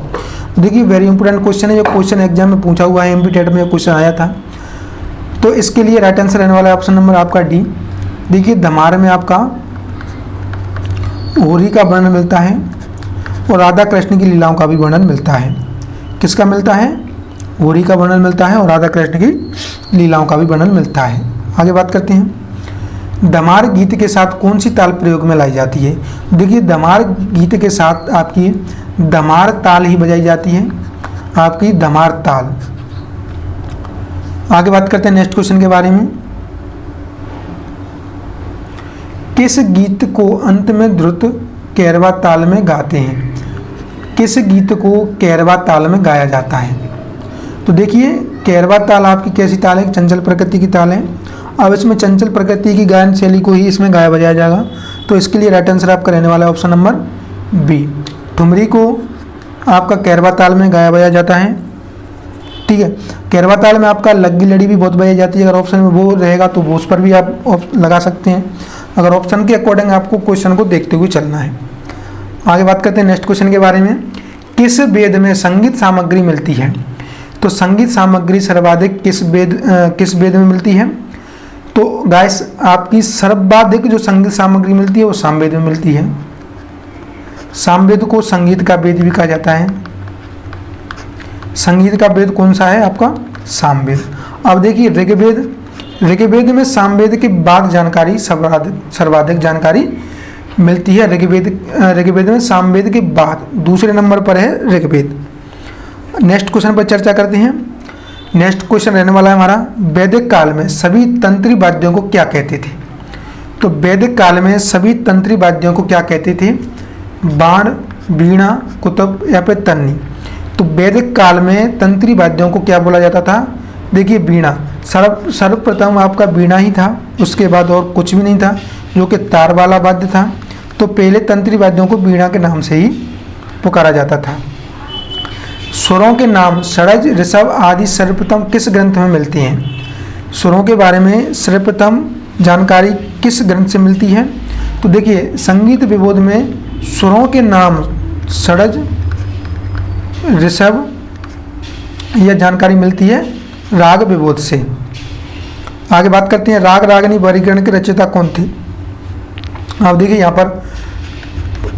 देखिए वेरी इंपॉर्टेंट क्वेश्चन है, ये क्वेश्चन एग्जाम में पूछा हुआ है, एमपी टेट में क्वेश्चन आया था। तो इसके लिए राइट आंसर रहने वाला है ऑप्शन नंबर आपका डी। देखिए दमार में आपका होली का वर्णन मिलता है और राधा कृष्ण की लीलाओं का भी वर्णन मिलता है। किसका मिलता है? होली का वर्णन मिलता है और राधा कृष्ण की लीलाओं का भी वर्णन मिलता है। आगे बात करते हैं, दमार गीत के साथ कौन सी ताल प्रयोग में लाई जाती है? देखिए दमार गीत के साथ आपकी दमार ताल ही बजाई जाती है, आपकी दमार ताल। आगे बात करते हैं नेक्स्ट क्वेश्चन के बारे में, किस गीत को अंत में द्रुत कैरवा ताल में गाते हैं? किस गीत को कैरवा ताल में गाया जाता है? तो देखिए कैरवा ताल आपकी कैसी ताल है? चंचल प्रकृति की ताल है। अब इसमें चंचल प्रकृति की गायन शैली को ही इसमें गाया बजाया जाएगा, तो इसके लिए राइट आंसर आपका रहने वाला है ऑप्शन नंबर बी। ठुमरी को आपका कैरवा ताल में गाया बजाया जाता है, ठीक है। कैरवा ताल में आपका लग्गी लड़ी भी बहुत बजाई जाती है। अगर ऑप्शन में वो रहेगा तो उस पर भी आप लगा सकते हैं। अगर ऑप्शन के अकॉर्डिंग आपको क्वेश्चन को देखते हुए चलना है। आगे बात करते हैं नेक्स्ट क्वेश्चन के बारे में। किस वेद में संगीत सामग्री मिलती है? तो संगीत सामग्री सर्वाधिक किस वेद में मिलती है? तो गाइस आपकी सर्वाधिक जो संगीत सामग्री मिलती है वो सामवेद में मिलती है। सामवेद को संगीत का वेद भी कहा जाता है। संगीत का वेद कौन सा है आपका? सामवेद। अब देखिए ऋग्वेद में सामवेद के बाद जानकारी सर्वाधिक जानकारी मिलती है। ऋग्वेद में सामवेद के बाद दूसरे नंबर पर है ऋग्वेद। नेक्स्ट क्वेश्चन पर चर्चा करते हैं। नेक्स्ट क्वेश्चन रहने वाला है हमारा, वैदिक काल में सभी तंत्री वाद्यों को क्या कहते थे? तो वैदिक काल में सभी तंत्री वाद्यों को क्या कहते थे? बाण, वीणा, कुतुब या फिर तन्नी। तो वैदिक काल में तंत्री वाद्यों को क्या बोला जाता था? देखिए वीणा सर्वप्रथम आपका वीणा ही था, उसके बाद और कुछ भी नहीं था, जो कि तार वाला वाद्य था। तो पहले तंत्री वाद्यों को वीणा के नाम से ही पुकारा जाता था। स्वरों के नाम षड्ज, ऋषभ आदि सर्वप्रथम किस ग्रंथ में मिलती हैं? स्वरों के बारे में सर्वप्रथम जानकारी किस ग्रंथ से मिलती है? तो देखिए संगीत विबोध में स्वरों के नाम षड्ज, ऋषभ यह जानकारी मिलती है राग विबोध से। आगे बात करते हैं, राग रागनी वर्गीकरण के रचयिता कौन थे? आप देखिए यहाँ पर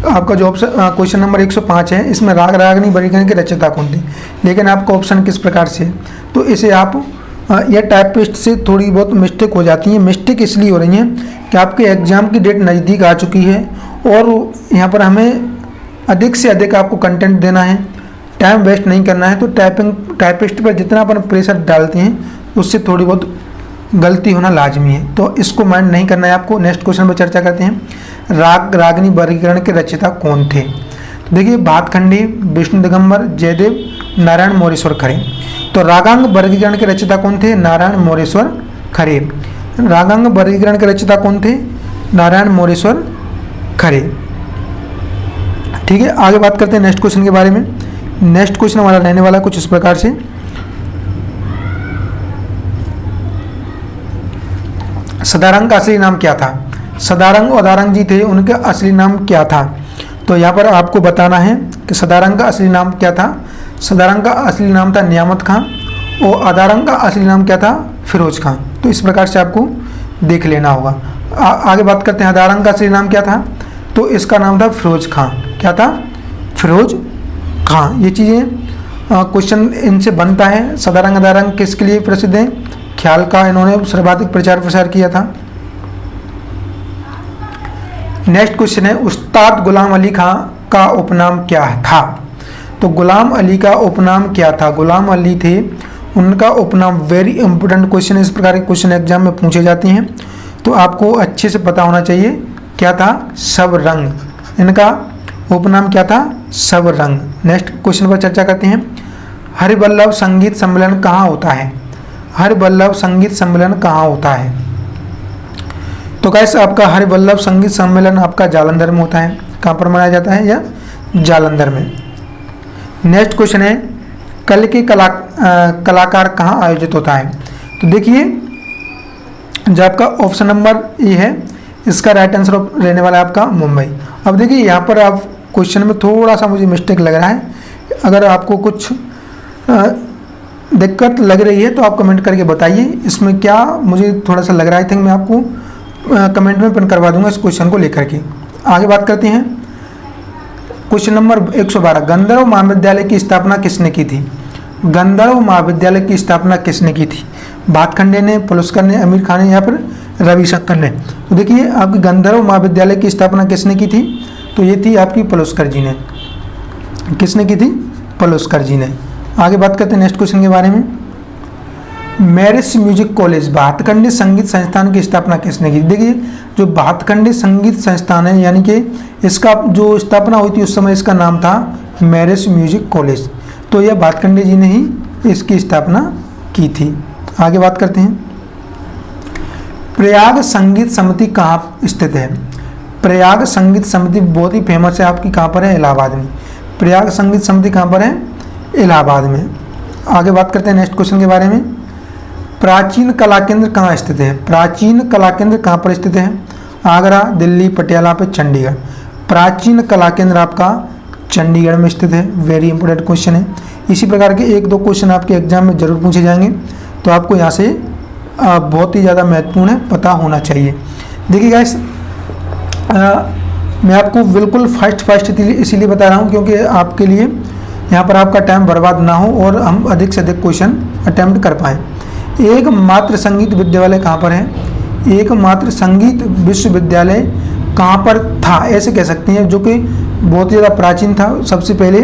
आपका जो ऑप्शन क्वेश्चन नंबर 105 है, इसमें राग रागनी वर्गीकरण के रचयिता कौन थे, लेकिन आपका ऑप्शन किस प्रकार से? तो इसे आप यह टाइपिस्ट से थोड़ी बहुत मिस्टेक हो जाती है। मिस्टेक इसलिए हो रही है कि आपके एग्जाम की डेट नज़दीक आ चुकी है और यहाँ पर हमें अधिक से अधिक आपको कंटेंट देना है, टाइम वेस्ट नहीं करना है। तो टाइपिस्ट पर जितना अपन प्रेशर डालते हैं उससे थोड़ी बहुत गलती होना लाजमी है, तो इसको माइंड नहीं करना है आपको। नेक्स्ट क्वेश्चन पर चर्चा करते हैं, राग रागनी वर्गीकरण के रचयिता कौन थे? तो देखिए भातखंडी, विष्णु दिगंबर, जयदेव, नारायण मोरेश्वर खरे। तो रागांग वर्गीकरण के रचयिता कौन थे? नारायण मोरेश्वर खरे। रागांग वर्गीकरण के रचयिता कौन थे? नारायण मोरेश्वर खरे। ठीक है, आगे बात करते हैं नेक्स्ट क्वेश्चन के बारे में। नेक्स्ट क्वेश्चन हमारा रहने वाला कुछ इस प्रकार से, सदारंग का असली नाम क्या था? सदारंग उदारंग जी थे, उनका असली नाम क्या था? तो यहाँ पर आपको बताना है कि सदारंग का असली नाम क्या था। सदारंग का असली नाम था नियामत खां और अदारंग का असली नाम क्या था? फिरोज खां। तो इस प्रकार से आपको देख लेना होगा। आगे बात करते हैं, अदारंग का असली नाम क्या था? तो इसका नाम था फिरोज खां। क्या था? फिरोज खां। ये चीज़ें क्वेश्चन इनसे बनता है। सदारंग अदारंग किसके लिए प्रसिद्ध है? ख्याल का इन्होंने सर्वाधिक प्रचार प्रसार किया था। नेक्स्ट क्वेश्चन है, उस्ताद गुलाम अली खां का उपनाम क्या था? तो गुलाम अली का उपनाम क्या था? गुलाम अली थे, उनका उपनाम, वेरी इंपॉर्टेंट क्वेश्चन है, इस प्रकार के क्वेश्चन एग्जाम में पूछे जाते हैं, तो आपको अच्छे से पता होना चाहिए। क्या था? सब रंग। इनका उपनाम क्या था? सब रंग। नेक्स्ट क्वेश्चन पर चर्चा करते हैं, हरिवल्लभ संगीत सम्मेलन कहाँ होता है? हरिवल्लभ संगीत सम्मेलन कहाँ होता है? तो गाइस आपका हरिवल्लभ संगीत सम्मेलन आपका जालंधर में होता है। कहाँ पर मनाया जाता है? या जालंधर में। नेक्स्ट क्वेश्चन है, कल के कलाकार कहाँ आयोजित होता है? तो देखिए जो आपका ऑप्शन नंबर ए है, इसका राइट आंसर रहने वाला है आपका मुंबई। अब देखिए यहाँ पर आप क्वेश्चन में थोड़ा सा मुझे मिस्टेक लग रहा है। अगर आपको कुछ दिक्कत लग रही है तो आप कमेंट करके बताइए इसमें क्या मुझे थोड़ा सा लग रहा है। आई थिंक मैं आपको कमेंट में पिन करवा दूंगा इस क्वेश्चन को लेकर के। आगे बात करते हैं, क्वेश्चन नंबर 112, गंधर्व महाविद्यालय की स्थापना किसने की थी? गंधर्व महाविद्यालय की स्थापना किसने की थी? भातखंडे ने, पुलस्कर ने, आमिर खान ने या फिर रविशंकर ने? तो देखिए आपकी गंधर्व महाविद्यालय की स्थापना किसने की थी? तो ये थी आपकी पुलस्कर जी ने। किसने की थी? पुलस्कर जी ने। आगे बात करते हैं नेक्स्ट क्वेश्चन के बारे में, मैरिज म्यूजिक कॉलेज भातखंडे संगीत संस्थान की स्थापना किसने की? देखिए जो भातखंडे संगीत संस्थान है, यानी कि इसका जो स्थापना हुई थी उस समय इसका नाम था मैरिज म्यूजिक कॉलेज। तो यह भातखंडे जी ने ही इसकी स्थापना की थी। आगे बात करते हैं, प्रयाग संगीत समिति कहाँ स्थित है? प्रयाग संगीत समिति बहुत ही फेमस है आपकी, कहाँ पर है? इलाहाबाद में। प्रयाग संगीत समिति कहाँ पर है? इलाहाबाद में। आगे बात करते हैं नेक्स्ट क्वेश्चन के बारे में, प्राचीन कला केंद्र कहाँ स्थित है? प्राचीन कला केंद्र कहाँ पर स्थित है? आगरा, दिल्ली, पटियाला पे चंडीगढ़। प्राचीन कला केंद्र आपका चंडीगढ़ में स्थित है। वेरी इंपॉर्टेंट क्वेश्चन है। इसी प्रकार के 1-2 क्वेश्चन आपके एग्जाम में जरूर पूछे जाएंगे, तो आपको यहाँ से बहुत ही ज़्यादा महत्वपूर्ण है, पता होना चाहिए। देखिए गाइस, मैं आपको बिल्कुल फर्स्ट इसीलिए बता रहा हूँ क्योंकि आपके लिए यहाँ पर आपका टाइम बर्बाद ना हो और हम अधिक से अधिक क्वेश्चन अटेम्प्ट कर पाएँ। एकमात्र संगीत विद्यालय कहाँ पर है? एकमात्र संगीत विश्वविद्यालय कहाँ पर था, ऐसे कह सकते हैं, जो कि बहुत ही ज़्यादा प्राचीन था। सबसे पहले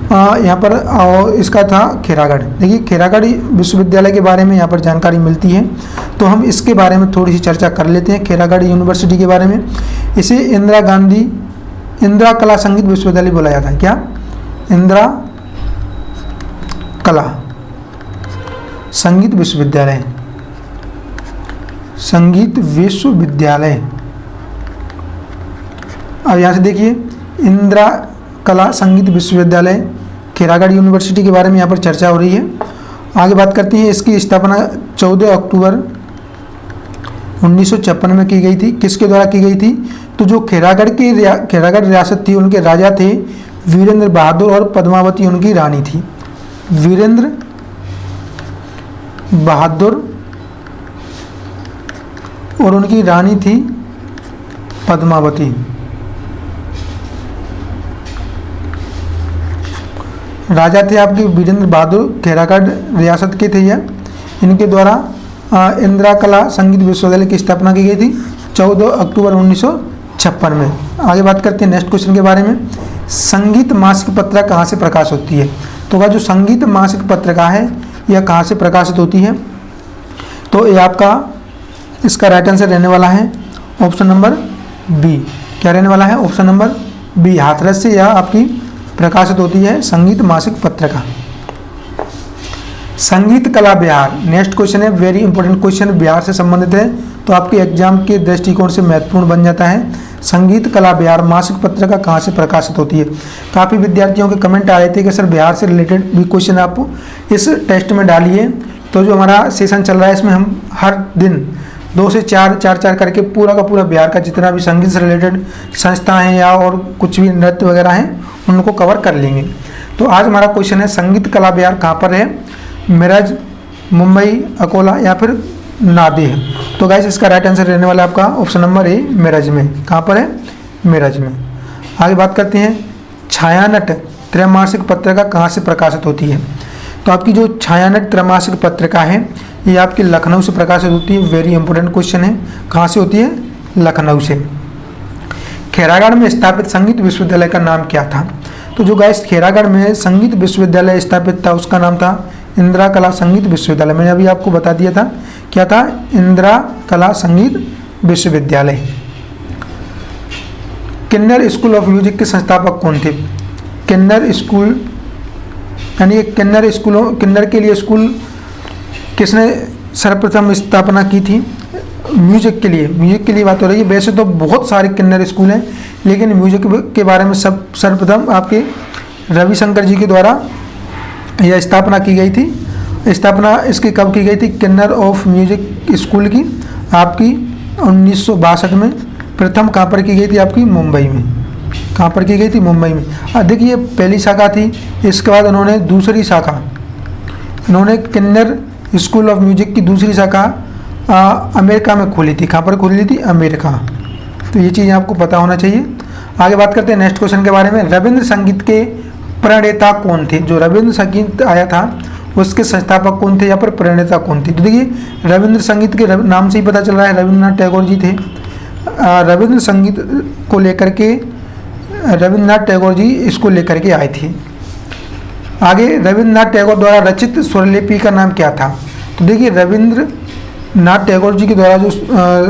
यहाँ पर इसका था खेरागढ़। देखिए, खेरागढ़ विश्वविद्यालय के बारे में यहाँ पर जानकारी मिलती है, तो हम इसके बारे में थोड़ी सी चर्चा कर लेते हैं, खेरागढ़ यूनिवर्सिटी के बारे में। इसे इंदिरा कला संगीत विश्वविद्यालय बोला जाता है। क्या? इंदिरा कला संगीत विश्वविद्यालय, संगीत विश्वविद्यालय। अब यहाँ से देखिए, इंदिरा कला संगीत विश्वविद्यालय खेरागढ़ यूनिवर्सिटी के बारे में यहाँ पर चर्चा हो रही है। आगे बात करते हैं, इसकी स्थापना 14 अक्टूबर 1956 में की गई थी। किसके द्वारा की गई थी? तो जो खेरागढ़ रियासत थी, उनके राजा थे वीरेंद्र बहादुर और पद्मावती उनकी रानी थी। वीरेंद्र बहादुर और उनकी रानी थी पद्मावती। राजा थे आपके वीरेंद्र बहादुर, खेरागढ़ रियासत के थे यह। इनके द्वारा इंदिरा कला संगीत विश्वविद्यालय की स्थापना की गई थी 14 अक्टूबर 1956 में। आगे बात करते हैं नेक्स्ट क्वेश्चन के बारे में। संगीत मासिक पत्रिका कहाँ से प्रकाशित होती है? तो जो संगीत मासिक पत्रिका है यह कहाँ से प्रकाशित होती है? तो ये आपका इसका राइट आंसर रहने वाला है ऑप्शन नंबर बी। क्या रहने वाला है? ऑप्शन नंबर बी, हाथरस से यह आपकी प्रकाशित होती है संगीत मासिक पत्रिका। संगीत कला बिहार, नेक्स्ट क्वेश्चन है, वेरी इंपॉर्टेंट क्वेश्चन, बिहार से संबंधित है, तो आपके एग्जाम के दृष्टिकोण से महत्वपूर्ण बन जाता है। संगीत कला बिहार मासिक पत्रिका कहाँ से प्रकाशित होती है? काफ़ी विद्यार्थियों के कमेंट आ रहे थे कि सर बिहार से रिलेटेड भी क्वेश्चन आप इस टेस्ट में डालिए। तो जो हमारा सेशन चल रहा है इसमें हम हर दिन 2 से 4 करके पूरा का पूरा बिहार का जितना भी संगीत से रिलेटेड संस्था हैं या और कुछ भी नृत्य वगैरह हैं उनको कवर कर लेंगे। तो आज हमारा क्वेश्चन है, संगीत कला बिहार कहाँ पर है? मिरज, मुंबई, अकोला या फिर नादेह? तो गाइस इसका राइट आंसर रहने वाला है आपका ऑप्शन नंबर ए, मिरज में। कहाँ पर है? मिरज में। आगे बात करते हैं, छायानट त्रैमासिक पत्रिका कहाँ से प्रकाशित होती है? तो आपकी जो छायानट त्रैमासिक पत्रिका है ये आपकी लखनऊ से प्रकाशित होती है। वेरी इंपॉर्टेंट क्वेश्चन है, कहाँ से होती है? लखनऊ से। खेरागढ़ में स्थापित संगीत विश्वविद्यालय का नाम क्या था? तो जो गाइस खेरागढ़ में संगीत विश्वविद्यालय स्थापित था उसका नाम था इंदिरा कला संगीत विश्वविद्यालय। मैंने अभी आपको बता दिया था, क्या था? इंदिरा कला संगीत विश्वविद्यालय। किन्नर स्कूल ऑफ म्यूजिक के संस्थापक कौन थे? किन्नर स्कूल यानी किन्नर के लिए स्कूल किसने सर्वप्रथम स्थापना की थी? म्यूजिक के लिए बात हो रही है। वैसे तो बहुत सारे किन्नर स्कूल हैं, लेकिन म्यूजिक के बारे में सर्वप्रथम आपके रविशंकर जी के द्वारा यह स्थापना की गई थी। स्थापना इसकी कब की गई थी? किन्नर ऑफ म्यूजिक स्कूल की आपकी 1962 में। प्रथम कहाँ पर की गई थी? आपकी मुंबई में। कहाँ पर की गई थी? मुंबई में। देखिए, पहली शाखा थी, इसके बाद उन्होंने दूसरी शाखा, इन्होंने किन्नर स्कूल ऑफ म्यूजिक की दूसरी शाखा अमेरिका में खोली थी। कहाँ पर खोली थी? अमेरिका। तो ये चीज़ आपको पता होना चाहिए। आगे बात करते हैं नेक्स्ट क्वेश्चन के बारे में। रविंद्र संगीत के प्रणेता कौन थे? जो रविंद्र संगीत आया था उसके संस्थापक कौन थे या पर प्रणेता कौन थे? तो देखिए, रविंद्र संगीत के नाम से ही पता चल रहा है रविंद्रनाथ टैगोर जी थे। रविंद्र संगीत को लेकर के रविंद्रनाथ टैगोर जी इसको लेकर के आए थे। आगे, रविंद्रनाथ टैगोर द्वारा रचित स्वरलिपि का नाम क्या था? तो देखिए, रविंद्रनाथ टैगोर जी के द्वारा जो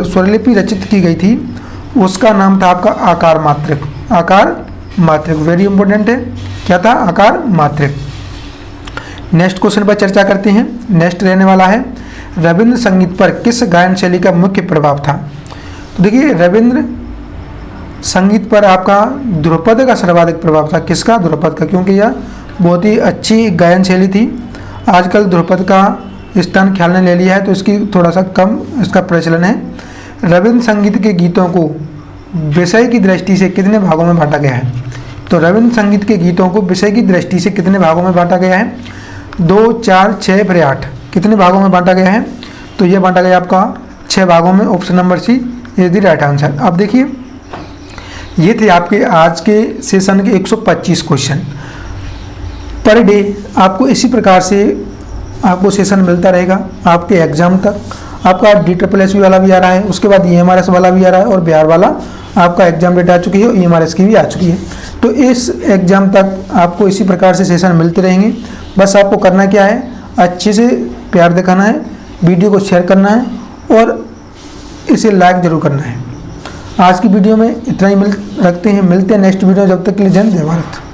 स्वरलिपि रचित की गई थी उसका नाम था आपका आकार मात्रिक। आकार मात्रिक वेरी इंपॉर्टेंट है। क्या था? आकार मात्रिक। नेक्स्ट क्वेश्चन पर चर्चा करते हैं। नेक्स्ट रहने वाला है, रविंद्र संगीत पर किस गायन शैली का मुख्य प्रभाव था? तो देखिए, रविंद्र संगीत पर आपका ध्रुपद का सर्वाधिक प्रभाव था। किसका? ध्रुपद का, क्योंकि यह बहुत ही अच्छी गायन शैली थी। आजकल ध्रुपद का स्थान ख्याल ने ले लिया है, तो इसकी थोड़ा सा कम इसका प्रचलन है। रविंद्र संगीत के गीतों को विषय की दृष्टि से कितने भागों में बांटा गया है? तो रविंद्र संगीत के गीतों को विषय की दृष्टि से कितने भागों में बांटा गया है? 2, 4, 6 फिर 8 कितने भागों में बांटा गया है? तो ये बांटा गया आपका 6 भागों में। Option number C is the right answer. अब देखिए, ये थे आपके आज के सेशन के 125 क्वेश्चन। पर डे आपको इसी प्रकार से आपको सेशन मिलता रहेगा आपके एग्जाम तक। आपका DSSS वाला भी आ रहा है, उसके बाद EMRS वाला भी आ रहा है, और बिहार वाला आपका एग्जाम डेट आ चुकी है, EMRS की भी आ चुकी है। तो इस एग्जाम तक आपको इसी प्रकार से सेशन मिलते रहेंगे। बस आपको करना क्या है, अच्छे से प्यार दिखाना है, वीडियो को शेयर करना है और इसे लाइक जरूर करना है। आज की वीडियो में इतना ही मिलते हैं नेक्स्ट वीडियो। जब तक के लिए जय हिंद, जय भारत।